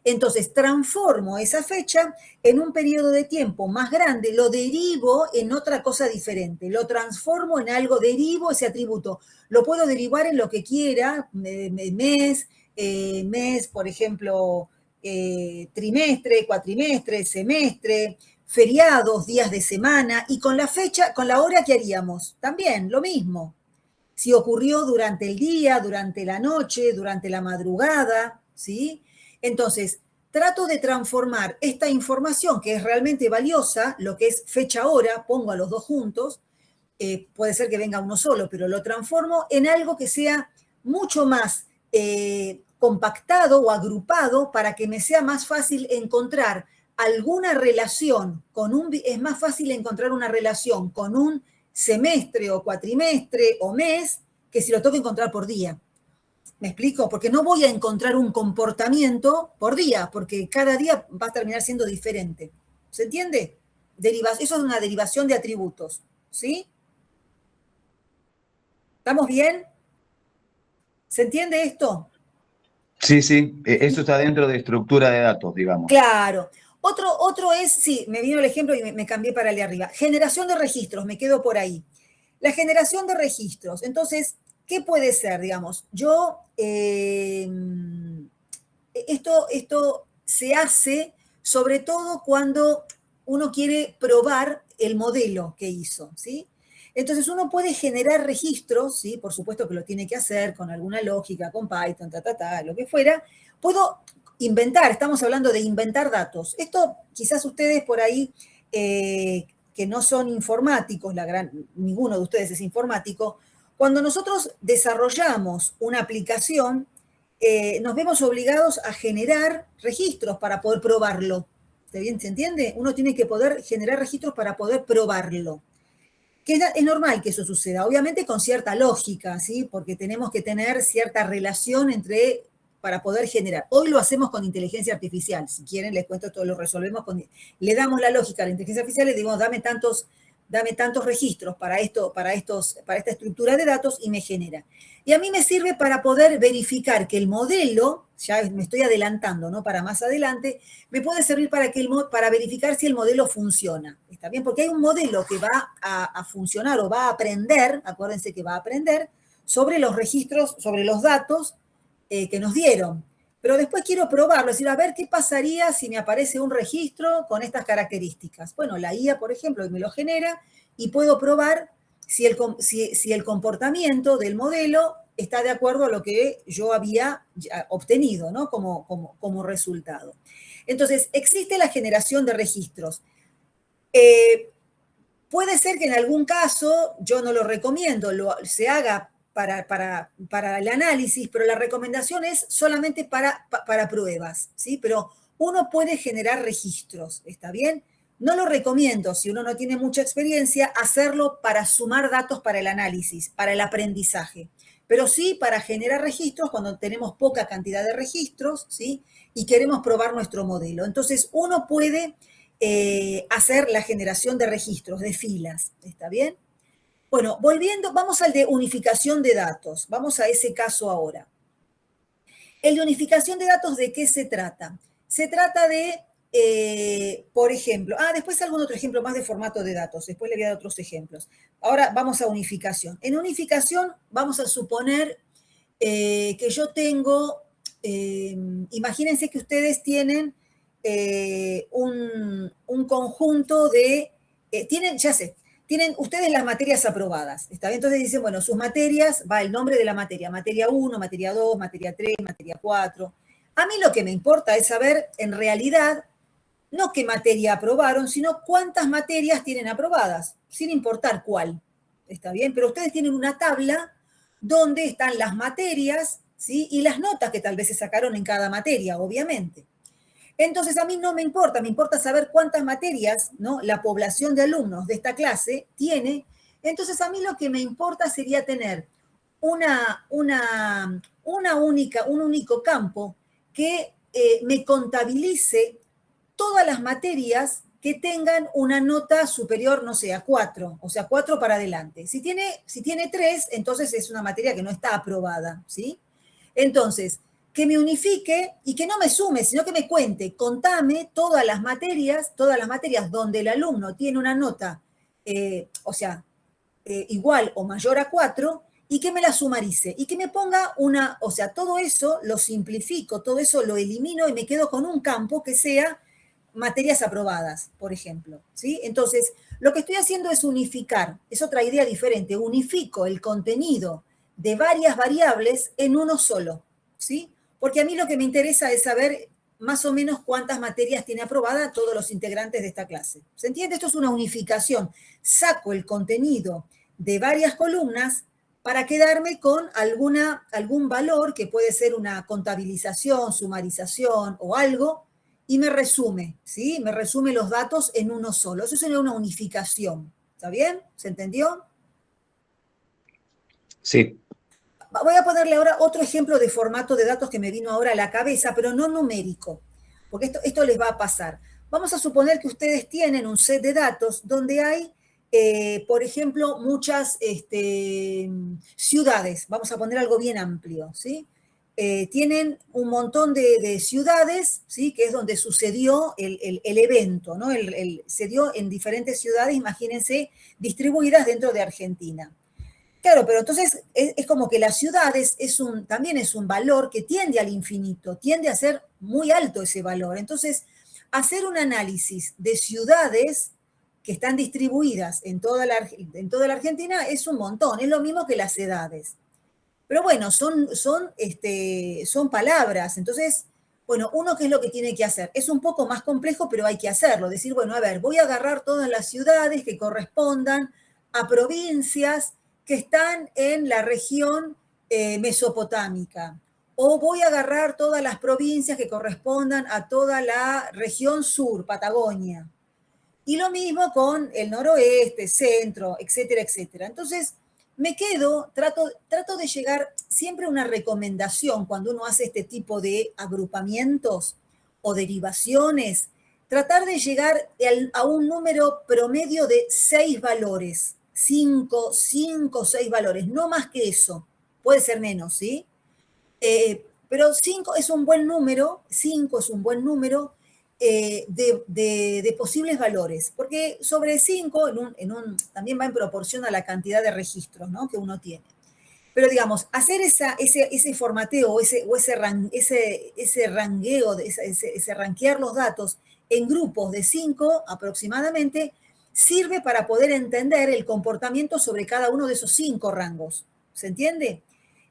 S1: Entonces, transformo esa fecha en un periodo de tiempo más grande, lo derivo en otra cosa diferente, lo transformo en algo, derivo ese atributo. Lo puedo derivar en lo que quiera, mes, por ejemplo, trimestre, cuatrimestre, semestre, feriados, días de semana, y con la fecha, con la hora, ¿qué haríamos? También lo mismo. Si ocurrió durante el día, durante la noche, durante la madrugada, ¿sí? Entonces, trato de transformar esta información que es realmente valiosa, lo que es fecha-hora, pongo a los dos juntos, puede ser que venga uno solo, pero lo transformo en algo que sea mucho más compactado o agrupado para que me sea más fácil encontrar alguna relación es más fácil encontrar una relación con un semestre o cuatrimestre o mes que si lo tengo que encontrar por día. ¿Me explico? Porque no voy a encontrar un comportamiento por día, porque cada día va a terminar siendo diferente. ¿Se entiende? Eso es una derivación de atributos. ¿Sí? ¿Estamos bien? ¿Se entiende esto?
S7: Sí, sí. Esto está dentro de estructura de datos, digamos.
S1: Claro. Otro es, sí, me vino el ejemplo y me cambié para el de arriba. Generación de registros, me quedo por ahí. La generación de registros. Entonces, ¿qué puede ser? Digamos, esto se hace sobre todo cuando uno quiere probar el modelo que hizo, ¿sí? Entonces uno puede generar registros, ¿sí? Por supuesto que lo tiene que hacer con alguna lógica, con Python, lo que fuera. Puedo inventar, estamos hablando de inventar datos. Esto quizás ustedes por ahí, que no son informáticos, ninguno de ustedes es informático, cuando nosotros desarrollamos una aplicación, nos vemos obligados a generar registros para poder probarlo. ¿Se entiende? Uno tiene que poder generar registros para poder probarlo. Que es normal que eso suceda, obviamente con cierta lógica, ¿sí? Porque tenemos que tener cierta relación para poder generar. Hoy lo hacemos con inteligencia artificial, si quieren les cuento todo, lo resolvemos le damos la lógica a la inteligencia artificial y le digo, dame tantos dame tantos registros para esta estructura de datos y me genera. Y a mí me sirve para poder verificar que el modelo, ya me estoy adelantando, ¿no? Para más adelante, me puede servir para verificar si el modelo funciona. ¿Está bien? Porque hay un modelo que va a funcionar o va a aprender, acuérdense que va a aprender, sobre los registros, sobre los datos que nos dieron. Pero después quiero probarlo, es decir, a ver qué pasaría si me aparece un registro con estas características. Bueno, la IA, por ejemplo, me lo genera y puedo probar si el comportamiento del modelo está de acuerdo a lo que yo había obtenido, ¿no? como resultado. Entonces, existe la generación de registros. Puede ser que en algún caso, yo no lo recomiendo, se haga para el análisis, pero la recomendación es solamente para pruebas, ¿sí? Pero uno puede generar registros, ¿está bien? No lo recomiendo, si uno no tiene mucha experiencia, hacerlo para sumar datos para el análisis, para el aprendizaje. Pero sí para generar registros cuando tenemos poca cantidad de registros, ¿sí? Y queremos probar nuestro modelo. Entonces, uno puede hacer la generación de registros, de filas, ¿está bien? Bueno, volviendo, vamos al de unificación de datos. Vamos a ese caso ahora. El de unificación de datos, ¿de qué se trata? Se trata de, por ejemplo, después algún otro ejemplo más de formato de datos. Después le voy a dar otros ejemplos. Ahora vamos a unificación. En unificación vamos a suponer que yo tengo, imagínense que ustedes tienen un conjunto de, tienen ustedes las materias aprobadas, ¿está bien? Entonces dicen, bueno, sus materias, va el nombre de la materia 1, materia 2, materia 3, materia 4. A mí lo que me importa es saber, en realidad, no qué materia aprobaron, sino cuántas materias tienen aprobadas, sin importar cuál, ¿está bien? Pero ustedes tienen una tabla donde están las materias, ¿sí? Y las notas que tal vez se sacaron en cada materia, obviamente. Entonces, a mí no me importa saber cuántas materias, ¿no? La población de alumnos de esta clase tiene. Entonces, a mí lo que me importa sería tener un único campo que me contabilice todas las materias que tengan una nota superior, no sé, a 4, o sea, 4 para adelante. Si tiene 3, entonces es una materia que no está aprobada, ¿sí? Entonces, que me unifique y que no me sume, sino que me cuente, contame todas las materias donde el alumno tiene una nota, igual o mayor a 4, y que me la sumarice, y que me ponga todo eso lo simplifico, todo eso lo elimino y me quedo con un campo que sea materias aprobadas, por ejemplo, ¿sí? Entonces, lo que estoy haciendo es unificar, es otra idea diferente, unifico el contenido de varias variables en uno solo, ¿sí? Porque a mí lo que me interesa es saber más o menos cuántas materias tiene aprobada todos los integrantes de esta clase. ¿Se entiende? Esto es una unificación. Saco el contenido de varias columnas para quedarme con algún valor que puede ser una contabilización, sumarización o algo, y me resume, ¿sí? Me resume los datos en uno solo. Eso sería una unificación. ¿Está bien? ¿Se entendió?
S7: Sí.
S1: Voy a ponerle ahora otro ejemplo de formato de datos que me vino ahora a la cabeza, pero no numérico, porque esto les va a pasar. Vamos a suponer que ustedes tienen un set de datos donde hay, por ejemplo, muchas ciudades. Vamos a poner algo bien amplio, ¿sí? Tienen un montón de ciudades, ¿sí? Que es donde sucedió el evento, ¿no? Se dio en diferentes ciudades, imagínense, distribuidas dentro de Argentina. Claro, pero entonces es como que las ciudades también es un valor que tiende al infinito, tiende a ser muy alto ese valor. Entonces, hacer un análisis de ciudades que están distribuidas en toda la Argentina es un montón, es lo mismo que las edades. Pero bueno, son palabras. Entonces, bueno, uno, ¿qué es lo que tiene que hacer? Es un poco más complejo, pero hay que hacerlo. Decir, bueno, a ver, voy a agarrar todas las ciudades que correspondan a provincias que están en la región mesopotámica. O voy a agarrar todas las provincias que correspondan a toda la región sur, Patagonia. Y lo mismo con el noroeste, centro, etcétera, etcétera. Entonces, trato de llegar siempre a una recomendación cuando uno hace este tipo de agrupamientos o derivaciones. tratar de llegar a un número promedio de 6 valores, 5, 6 valores, no más que eso, puede ser menos, ¿sí? Pero 5 es un buen número, 5 es un buen número de posibles valores, porque sobre 5 también va en proporción a la cantidad de registros, ¿no?, que uno tiene. Pero digamos, hacer ese formateo o ese rangueo, ese ranquear los datos en grupos de 5 aproximadamente, sirve para poder entender el comportamiento sobre cada uno de esos 5 rangos. ¿Se entiende?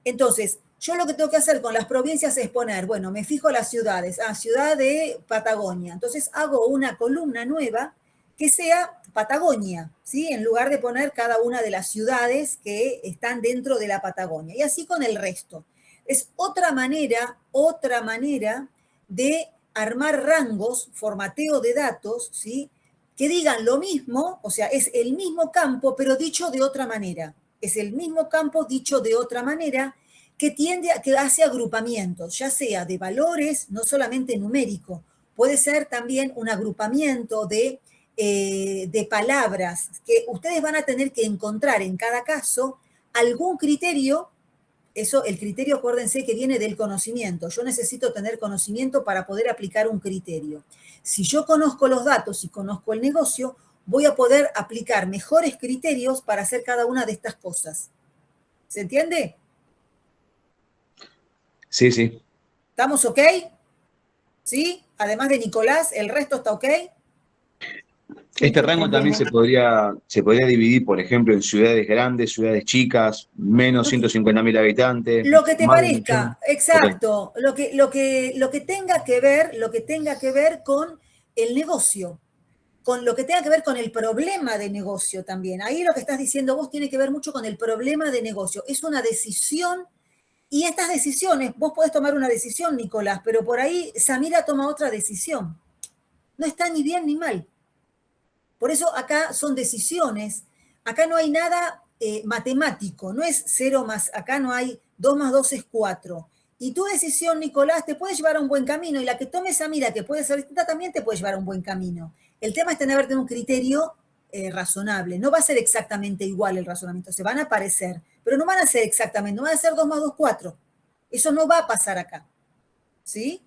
S1: Entonces, yo lo que tengo que hacer con las provincias es poner, bueno, me fijo las ciudades, ciudad de Patagonia. Entonces hago una columna nueva que sea Patagonia, ¿sí? En lugar de poner cada una de las ciudades que están dentro de la Patagonia. Y así con el resto. Es otra manera de armar rangos, formateo de datos, ¿sí?, que digan lo mismo, o sea, es el mismo campo, pero dicho de otra manera. Es el mismo campo dicho de otra manera que hace agrupamientos, ya sea de valores, no solamente numérico, puede ser también un agrupamiento de palabras, que ustedes van a tener que encontrar en cada caso algún criterio. Eso, el criterio, acuérdense que viene del conocimiento. Yo necesito tener conocimiento para poder aplicar un criterio. Si yo conozco los datos y conozco el negocio, voy a poder aplicar mejores criterios para hacer cada una de estas cosas. ¿Se entiende?
S7: Sí, sí.
S1: ¿Estamos ok? ¿Sí? Además de Nicolás, ¿el resto está ok?
S7: Este rango también se podría dividir, por ejemplo, en ciudades grandes, ciudades chicas, menos 150.000 habitantes.
S1: Lo que te
S7: más de 1 millón.
S1: parezca, exacto. Okay. Lo que tenga que ver con el negocio, con lo que tenga que ver con el problema de negocio también. Ahí lo que estás diciendo vos tiene que ver mucho con el problema de negocio. Es una decisión, y estas decisiones, vos podés tomar una decisión, Nicolás, pero por ahí Samira toma otra decisión. No está ni bien ni mal. Por eso acá son decisiones. Acá no hay nada matemático, no es 0 más, acá no hay 2 más 2 es 4. Y tu decisión, Nicolás, te puede llevar a un buen camino, y la que tomes Samira, que puede ser distinta, también te puede llevar a un buen camino. El tema es tener un criterio razonable. No va a ser exactamente igual el razonamiento, se van a parecer, pero no van a ser exactamente, no van a ser 2 más 2, 4. Eso no va a pasar acá. ¿Sí?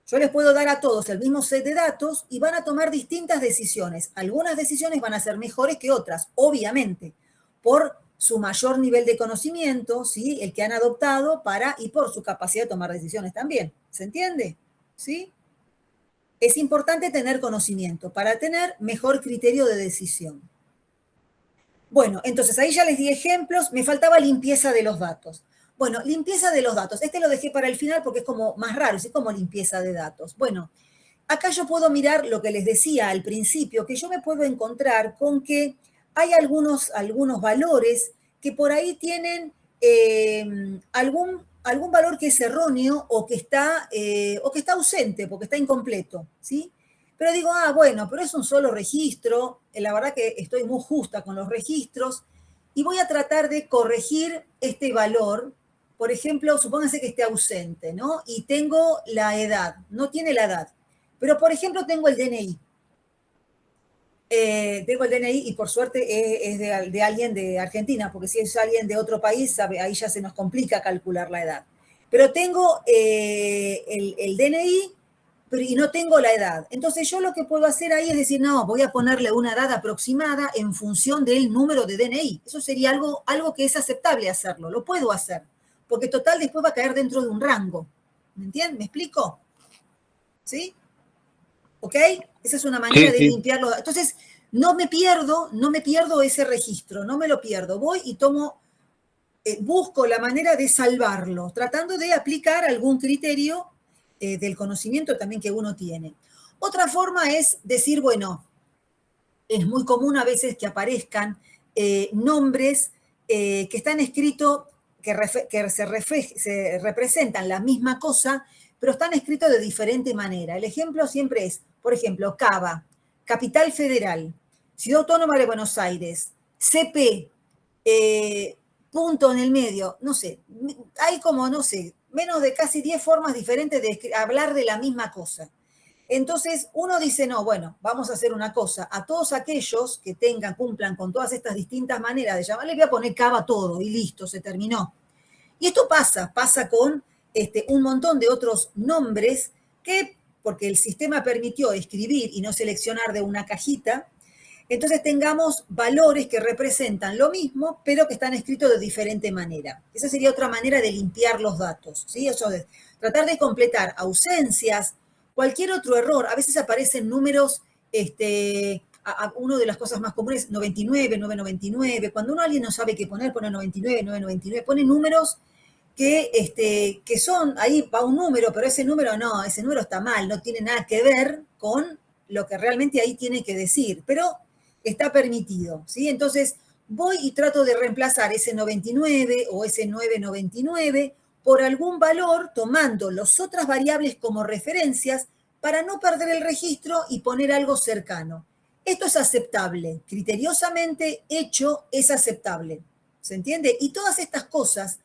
S1: Yo les puedo dar a todos el mismo set de datos y van a tomar distintas decisiones. Algunas decisiones van a ser mejores que otras, obviamente, por su mayor nivel de conocimiento, ¿sí?, el que han adoptado y por su capacidad de tomar decisiones también. ¿Se entiende? ¿Sí? Es importante tener conocimiento para tener mejor criterio de decisión. Bueno, entonces ahí ya les di ejemplos. Me faltaba limpieza de los datos. Bueno, limpieza de los datos. Este lo dejé para el final porque es como más raro, es como limpieza de datos. Bueno, acá yo puedo mirar lo que les decía al principio, que yo me puedo encontrar con que hay algunos valores que por ahí tienen algún valor que es erróneo o que está ausente, porque está incompleto, ¿sí? Pero digo, bueno, pero es un solo registro. La verdad que estoy muy justa con los registros y voy a tratar de corregir este valor. Por ejemplo, supónganse que esté ausente, ¿no? Y tengo la edad, no tiene la edad. Pero, por ejemplo, tengo el DNI. Tengo el DNI y por suerte es de alguien de Argentina, porque si es alguien de otro país, ahí ya se nos complica calcular la edad. Pero tengo el DNI y no tengo la edad. Entonces yo lo que puedo hacer ahí es decir, no, voy a ponerle una edad aproximada en función del número de DNI. Eso sería algo que es aceptable hacerlo, lo puedo hacer, porque total después va a caer dentro de un rango. ¿Me entienden? ¿Me explico? ¿Sí? ¿Ok? Esa es una manera de limpiarlo. Entonces, no me pierdo ese registro, no me lo pierdo. Voy y busco la manera de salvarlo, tratando de aplicar algún criterio del conocimiento también que uno tiene. Otra forma es decir, bueno, es muy común a veces que aparezcan nombres que están escritos, que se representan la misma cosa, pero están escritos de diferente manera. El ejemplo siempre es, por ejemplo, CABA, Capital Federal, Ciudad Autónoma de Buenos Aires, CP, punto en el medio, no sé, hay como, no sé, menos de casi 10 formas diferentes de hablar de la misma cosa. Entonces uno dice, no, bueno, vamos a hacer una cosa. A todos aquellos que cumplan con todas estas distintas maneras de llamar, le voy a poner cava a todo y listo, se terminó. Y esto pasa con un montón de otros nombres que, porque el sistema permitió escribir y no seleccionar de una cajita, entonces tengamos valores que representan lo mismo, pero que están escritos de diferente manera. Esa sería otra manera de limpiar los datos, ¿sí? Eso es tratar de completar ausencias, cualquier otro error. A veces aparecen números, una de las cosas más comunes, 99, 999. Cuando alguien no sabe qué poner, pone 99, 999, pone números que son, ahí va un número, pero ese número está mal, no tiene nada que ver con lo que realmente ahí tiene que decir, pero está permitido, ¿sí? Entonces voy y trato de reemplazar ese 99 o ese 999 por algún valor, tomando las otras variables como referencias para no perder el registro y poner algo cercano. Esto es aceptable, criteriosamente hecho es aceptable, ¿se entiende? Y todas estas cosas,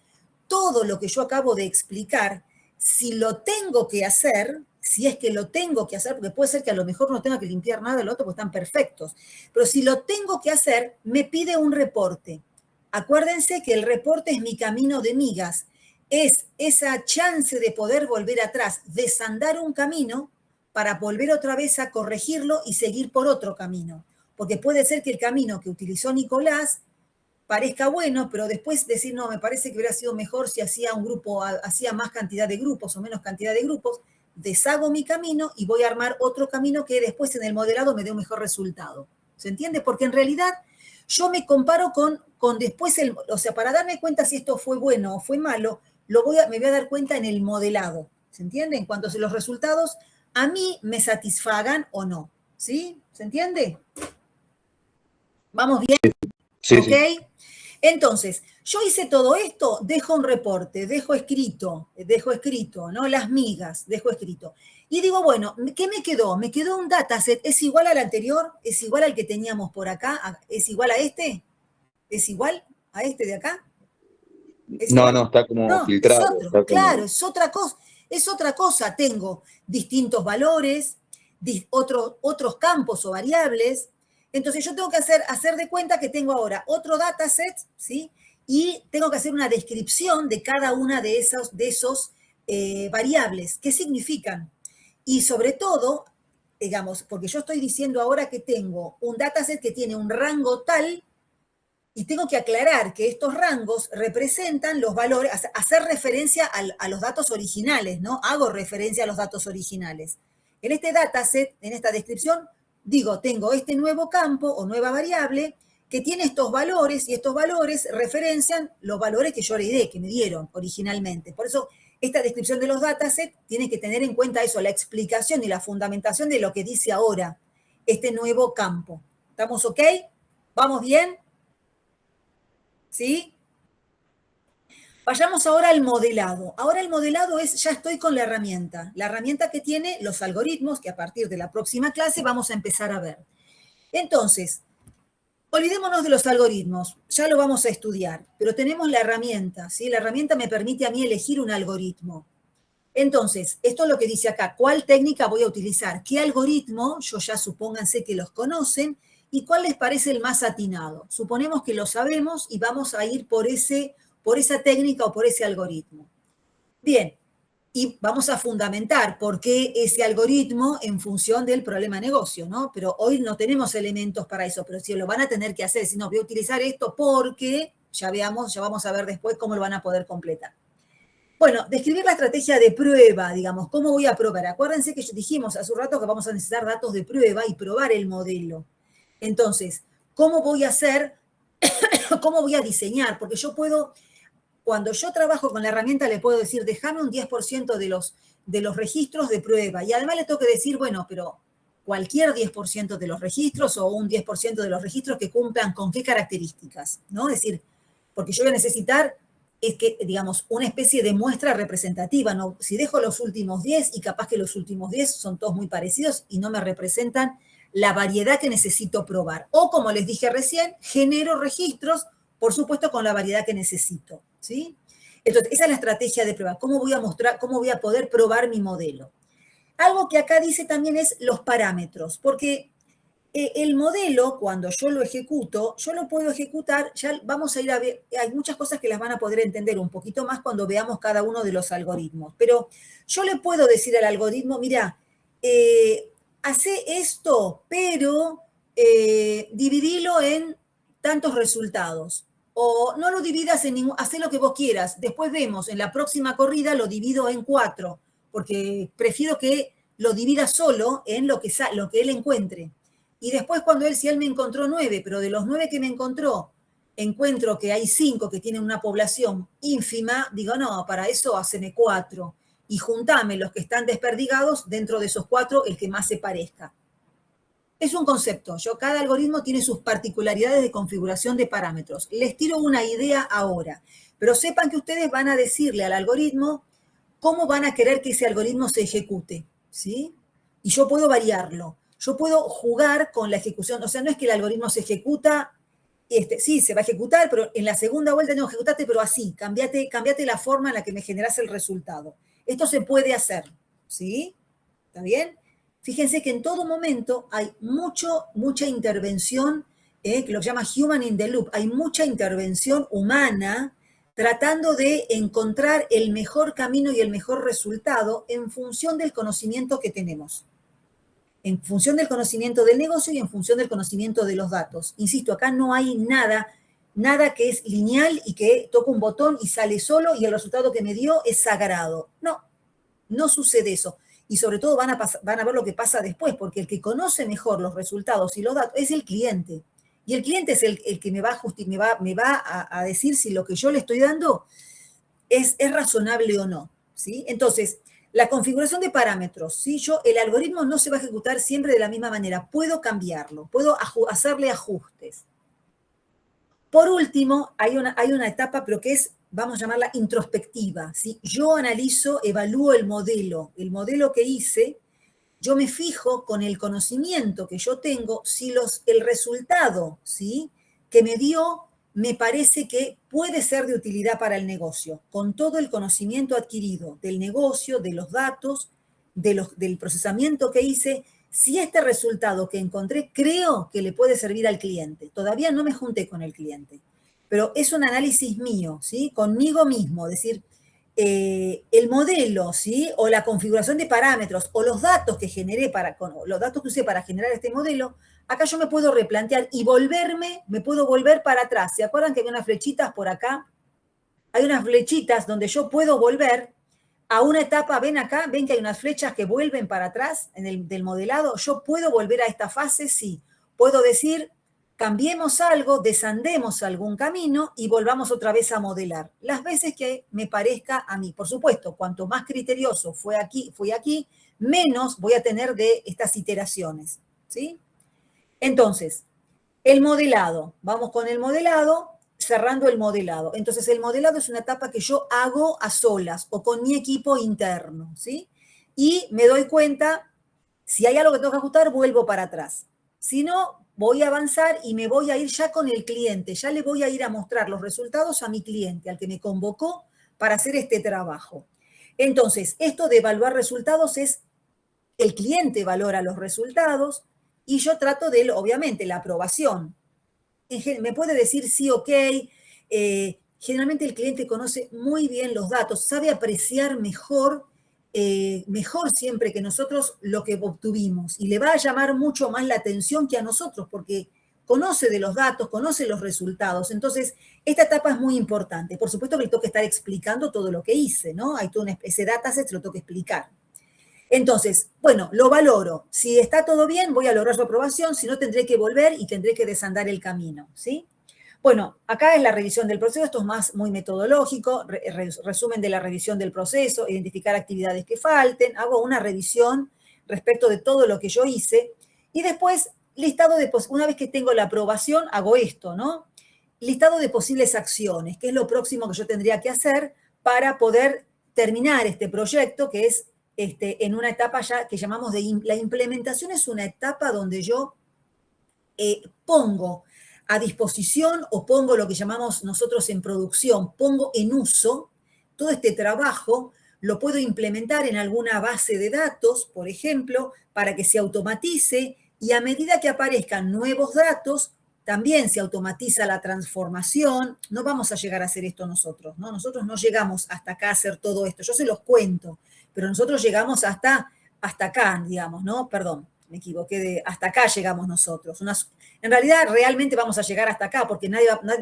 S1: todo lo que yo acabo de explicar, si lo tengo que hacer, si es que lo tengo que hacer, porque puede ser que a lo mejor no tenga que limpiar nada de lo otro, porque están perfectos, pero si lo tengo que hacer, me pide un reporte. Acuérdense que el reporte es mi camino de migas, es esa chance de poder volver atrás, desandar un camino para volver otra vez a corregirlo y seguir por otro camino, porque puede ser que el camino que utilizó Nicolás parezca bueno, pero después decir, no, me parece que hubiera sido mejor si hacía más cantidad de grupos o menos cantidad de grupos, deshago mi camino y voy a armar otro camino que después en el modelado me dé un mejor resultado. ¿Se entiende? Porque en realidad yo me comparo con después, o sea, para darme cuenta si esto fue bueno o fue malo, me voy a dar cuenta en el modelado. ¿Se entiende? En cuanto a los resultados, a mí me satisfagan o no. ¿Sí? ¿Se entiende? ¿Vamos bien?
S7: Sí,
S1: ¿Ok?
S7: sí.
S1: Entonces, yo hice todo esto, dejo un reporte, dejo escrito, ¿no? Las migas, dejo escrito. Y digo, bueno, ¿qué me quedó? Me quedó un dataset, ¿es igual al anterior? ¿Es igual al que teníamos por acá? ¿Es igual a este? ¿Es igual a este de acá?
S7: No, está como
S1: No,
S7: filtrado.
S1: es otro, claro, es otra cosa. Tengo distintos valores, otros campos o variables. Entonces yo tengo que hacer de cuenta que tengo ahora otro dataset, ¿sí? Y tengo que hacer una descripción de cada una de esos variables. ¿Qué significan? Y sobre todo, digamos, porque yo estoy diciendo ahora que tengo un dataset que tiene un rango tal, y tengo que aclarar que estos rangos representan los valores, hacer referencia a los datos originales, ¿no? Hago referencia a los datos originales. En este dataset, en esta descripción, digo, tengo este nuevo campo o nueva variable que tiene estos valores y estos valores referencian los valores que yo heredé, que me dieron originalmente. Por eso, esta descripción de los datasets tiene que tener en cuenta eso, la explicación y la fundamentación de lo que dice ahora este nuevo campo. ¿Estamos ok? ¿Vamos bien? ¿Sí? Vayamos ahora al modelado. Ahora el modelado ya estoy con la herramienta que tiene los algoritmos, que a partir de la próxima clase vamos a empezar a ver. Entonces, olvidémonos de los algoritmos, ya lo vamos a estudiar, pero tenemos la herramienta, ¿sí? La herramienta me permite a mí elegir un algoritmo. Entonces, esto es lo que dice acá, ¿cuál técnica voy a utilizar? ¿Qué algoritmo? Yo ya supónganse que los conocen, ¿y cuál les parece el más atinado? Suponemos que lo sabemos y vamos a ir por esa técnica o por ese algoritmo. Bien, y vamos a fundamentar por qué ese algoritmo en función del problema de negocio, ¿no? Pero hoy no tenemos elementos para eso, pero si lo van a tener que hacer, si no, voy a utilizar esto porque, ya vamos a ver después cómo lo van a poder completar. Bueno, describir la estrategia de prueba, digamos, ¿cómo voy a probar? Acuérdense que dijimos hace un rato que vamos a necesitar datos de prueba y probar el modelo. Entonces, ¿cómo voy a hacer? ¿Cómo voy a diseñar? Porque yo puedo, cuando yo trabajo con la herramienta, le puedo decir, déjame un 10% de los registros de prueba. Y además le tengo que decir, bueno, pero cualquier 10% de los registros o un 10% de los registros que cumplan con qué características, ¿no? Es decir, porque yo voy a necesitar digamos, una especie de muestra representativa, ¿no? Si dejo los últimos 10 y capaz que los últimos 10 son todos muy parecidos y no me representan la variedad que necesito probar. O, como les dije recién, genero registros, por supuesto, con la variedad que necesito, ¿sí? Entonces, esa es la estrategia de prueba. ¿Cómo voy a poder probar mi modelo? Algo que acá dice también es los parámetros, porque el modelo, cuando yo lo ejecuto, yo lo puedo ejecutar, ya vamos a ir a ver, hay muchas cosas que las van a poder entender un poquito más cuando veamos cada uno de los algoritmos, pero yo le puedo decir al algoritmo, mira, hace esto, pero dividilo en tantos resultados, o no lo dividas en ningún, haz lo que vos quieras, después vemos, en la próxima corrida lo divido en 4, porque prefiero que lo divida solo en lo que él encuentre. Y después si él me encontró 9, pero de los 9 que me encontró, encuentro que hay 5 que tienen una población ínfima, digo, no, para eso haceme 4. Y juntame los que están desperdigados dentro de esos 4, el que más se parezca. Es un concepto. Cada algoritmo tiene sus particularidades de configuración de parámetros. Les tiro una idea ahora, pero sepan que ustedes van a decirle al algoritmo cómo van a querer que ese algoritmo se ejecute, ¿sí? Y yo puedo variarlo. Yo puedo jugar con la ejecución, o sea, no es que el algoritmo se ejecuta, sí, se va a ejecutar, pero en la segunda vuelta no, ejecutate, pero así, cambiate la forma en la que me generas el resultado. Esto se puede hacer, ¿sí? ¿Está bien? Fíjense que en todo momento hay mucha intervención, que lo llama human in the loop, hay mucha intervención humana tratando de encontrar el mejor camino y el mejor resultado en función del conocimiento que tenemos. En función del conocimiento del negocio y en función del conocimiento de los datos. Insisto, acá no hay nada que es lineal y que toco un botón y sale solo y el resultado que me dio es sagrado. No sucede eso. Y sobre todo van a ver lo que pasa después, porque el que conoce mejor los resultados y los datos es el cliente. Y el cliente es el que me va a decir si lo que yo le estoy dando es razonable o no, ¿sí? Entonces, la configuración de parámetros, ¿sí? El algoritmo no se va a ejecutar siempre de la misma manera. Puedo cambiarlo, puedo hacerle ajustes. Por último, hay una etapa, pero que es, vamos a llamarla introspectiva, ¿sí? Yo analizo, evalúo el modelo que hice, yo me fijo con el conocimiento que yo tengo, si el resultado, ¿sí?, que me dio me parece que puede ser de utilidad para el negocio, con todo el conocimiento adquirido del negocio, de los datos, del procesamiento que hice, si este resultado que encontré creo que le puede servir al cliente. Todavía no me junté con el cliente, pero es un análisis mío, ¿sí?, conmigo mismo, es decir, el modelo, ¿sí?, o la configuración de parámetros, o los datos que generé los datos que usé para generar este modelo, acá yo me puedo replantear y me puedo volver para atrás. ¿Se acuerdan que hay unas flechitas por acá? Hay unas flechitas donde yo puedo volver a una etapa, ven acá, ven que hay unas flechas que vuelven para atrás del modelado. Yo puedo volver a esta fase, sí. Puedo decir, cambiemos algo, desandemos algún camino y volvamos otra vez a modelar. Las veces que me parezca a mí. Por supuesto, cuanto más criterioso fui aquí, menos voy a tener de estas iteraciones, ¿sí? Entonces, el modelado. Vamos con el modelado, cerrando el modelado. Entonces, el modelado es una etapa que yo hago a solas o con mi equipo interno, ¿sí? Y me doy cuenta, si hay algo que tengo que ajustar, vuelvo para atrás. Si no, voy a avanzar y me voy a ir ya con el cliente. Ya le voy a ir a mostrar los resultados a mi cliente, al que me convocó para hacer este trabajo. Entonces, esto de evaluar resultados es, el cliente valora los resultados, y yo trato de, obviamente, la aprobación. Me puede decir sí, ok. Generalmente el cliente conoce muy bien los datos, sabe apreciar mejor siempre que nosotros lo que obtuvimos. Y le va a llamar mucho más la atención que a nosotros, porque conoce de los datos, conoce los resultados. Entonces, esta etapa es muy importante. Por supuesto que le tengo que estar explicando todo lo que hice, ¿no? Hay todo ese dataset, se lo tengo que explicar. Entonces, bueno, lo valoro. Si está todo bien, voy a lograr su aprobación. Si no, tendré que volver y tendré que desandar el camino, ¿sí? Bueno, acá es la revisión del proceso. Esto es muy metodológico. Resumen de la revisión del proceso, identificar actividades que falten. Hago una revisión respecto de todo lo que yo hice. Y después, una vez que tengo la aprobación, hago esto, ¿no? Listado de posibles acciones, que es lo próximo que yo tendría que hacer para poder terminar este proyecto, que es en una etapa ya que llamamos la implementación. Es una etapa donde yo pongo a disposición o pongo lo que llamamos nosotros en producción, pongo en uso todo este trabajo lo puedo implementar en alguna base de datos, por ejemplo, para que se automatice, y a medida que aparezcan nuevos datos, también se automatiza la transformación. No vamos a llegar a hacer esto nosotros, ¿no? Nosotros no llegamos hasta acá a hacer todo esto. Yo se los cuento, pero nosotros llegamos hasta acá, digamos, ¿no? Perdón, me equivoqué, hasta acá llegamos nosotros. En realidad, realmente vamos a llegar hasta acá, porque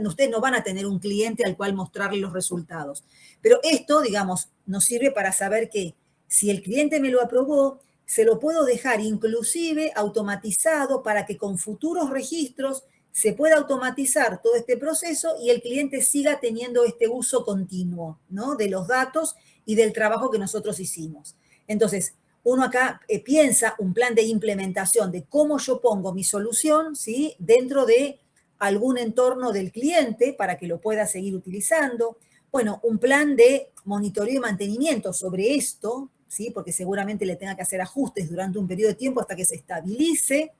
S1: ustedes no van a tener un cliente al cual mostrarle los resultados. Pero esto, digamos, nos sirve para saber que si el cliente me lo aprobó, se lo puedo dejar inclusive automatizado para que con futuros registros se pueda automatizar todo este proceso y el cliente siga teniendo este uso continuo, ¿no? De los datos y del trabajo que nosotros hicimos. Entonces, uno acá piensa un plan de implementación de cómo yo pongo mi solución, ¿sí? Dentro de algún entorno del cliente para que lo pueda seguir utilizando. Bueno, un plan de monitoreo y mantenimiento sobre esto, ¿sí? Porque seguramente le tenga que hacer ajustes durante un periodo de tiempo hasta que se estabilice.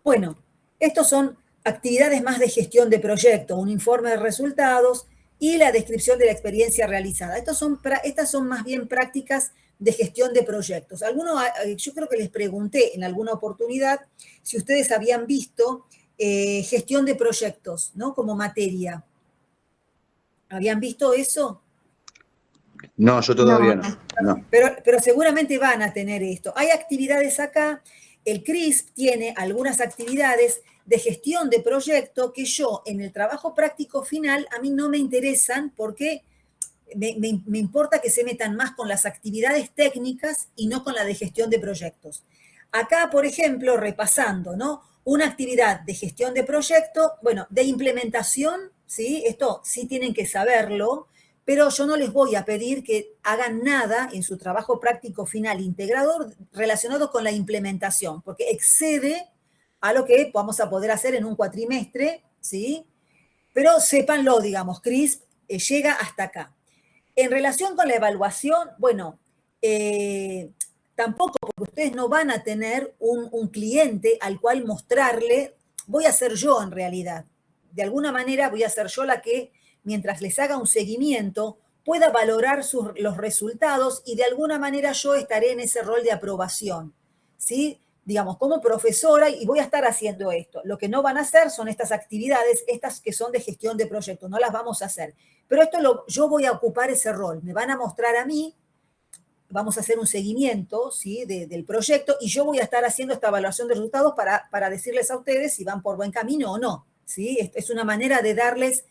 S1: Bueno, estos son actividades más de gestión de proyecto, un informe de resultados y la descripción de la experiencia realizada. Estas son más bien prácticas de gestión de proyectos. Yo creo que les pregunté en alguna oportunidad si ustedes habían visto gestión de proyectos, ¿no? Como materia. ¿Habían visto eso?
S7: No, yo todavía no.
S1: Pero seguramente van a tener esto. Hay actividades acá. El CRISP tiene algunas actividades de gestión de proyecto que yo en el trabajo práctico final a mí no me interesan porque me importa que se metan más con las actividades técnicas y no con la de gestión de proyectos. Acá, por ejemplo, repasando, ¿no? Una actividad de gestión de proyecto, bueno, de implementación, ¿sí? Esto sí tienen que saberlo, pero yo no les voy a pedir que hagan nada en su trabajo práctico final integrador relacionado con la implementación, porque excede a lo que vamos a poder hacer en un cuatrimestre, ¿sí? Pero sépanlo, digamos, CRISP llega hasta acá. En relación con la evaluación, bueno, tampoco, porque ustedes no van a tener un cliente al cual mostrarle, voy a ser yo en realidad. De alguna manera voy a ser yo la que, mientras les haga un seguimiento, pueda valorar los resultados y de alguna manera yo estaré en ese rol de aprobación, ¿sí? Digamos, como profesora, y voy a estar haciendo esto. Lo que no van a hacer son estas actividades, estas que son de gestión de proyectos, no las vamos a hacer. Pero yo voy a ocupar ese rol, me van a mostrar a mí, vamos a hacer un seguimiento, ¿sí? del proyecto y yo voy a estar haciendo esta evaluación de resultados para decirles a ustedes si van por buen camino o no, ¿sí? Es una manera de darles,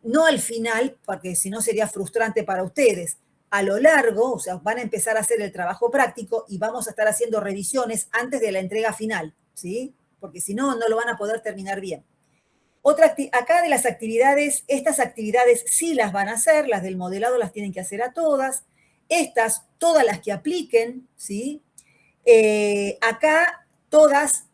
S1: no al final, porque si no sería frustrante para ustedes, a lo largo, o sea, van a empezar a hacer el trabajo práctico y vamos a estar haciendo revisiones antes de la entrega final, ¿sí? Porque si no, no lo van a poder terminar bien. Acá de las actividades, estas actividades sí las van a hacer, las del modelado las tienen que hacer a todas, estas, todas las que apliquen, ¿sí? Acá todas,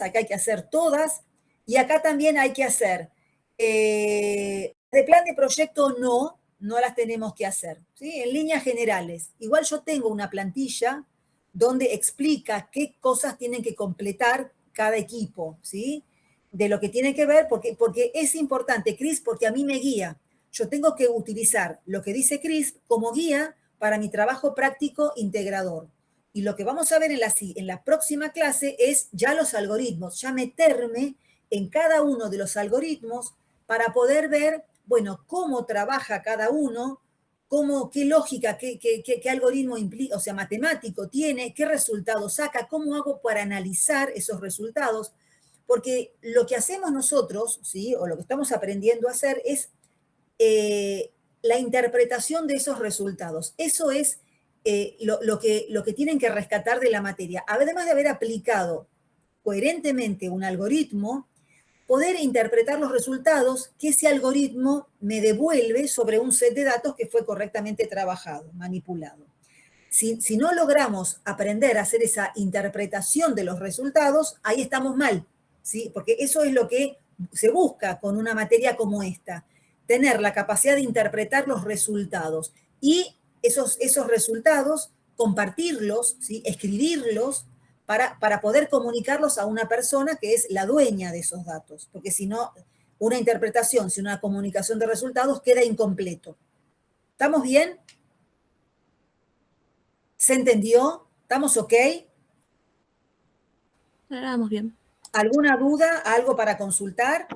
S1: acá hay que hacer todas, y acá también hay que hacer, de plan de proyecto no las tenemos que hacer, ¿sí? En líneas generales. Igual yo tengo una plantilla donde explica qué cosas tienen que completar cada equipo, ¿sí? De lo que tiene que ver, porque es importante, CRISP, porque a mí me guía. Yo tengo que utilizar lo que dice CRISP como guía para mi trabajo práctico integrador. Y lo que vamos a ver en la próxima clase es ya los algoritmos, ya meterme en cada uno de los algoritmos para poder ver, bueno, cómo trabaja cada uno, qué lógica, qué algoritmo implica, o sea, matemático tiene, qué resultados saca, cómo hago para analizar esos resultados. Porque lo que hacemos nosotros, ¿sí? O lo que estamos aprendiendo a hacer es la interpretación de esos resultados. Eso es lo que tienen que rescatar de la materia. Además de haber aplicado coherentemente un algoritmo, poder interpretar los resultados que ese algoritmo me devuelve sobre un set de datos que fue correctamente trabajado, manipulado. Si no logramos aprender a hacer esa interpretación de los resultados, ahí estamos mal, ¿sí? Porque eso es lo que se busca con una materia como esta, tener la capacidad de interpretar los resultados y esos resultados compartirlos, ¿sí? Escribirlos para poder comunicarlos a una persona que es la dueña de esos datos, porque si no, una interpretación, si una comunicación de resultados queda incompleto. ¿Estamos bien? ¿Se entendió? ¿Estamos ok?
S6: Ahora vamos bien.
S1: ¿Alguna duda? ¿Algo para consultar?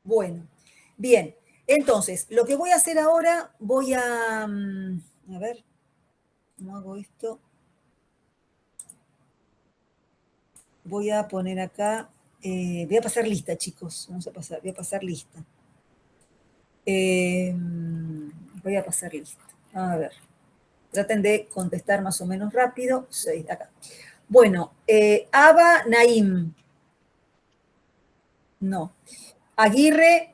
S1: Bueno, bien. Entonces, lo que voy a hacer ahora, voy a ver, ¿cómo hago esto? Voy a poner acá, voy a pasar lista, chicos. Voy a pasar lista. Voy a pasar lista. A ver. Traten de contestar más o menos rápido. 6, acá. Bueno, Aba Naim. No. Aguirre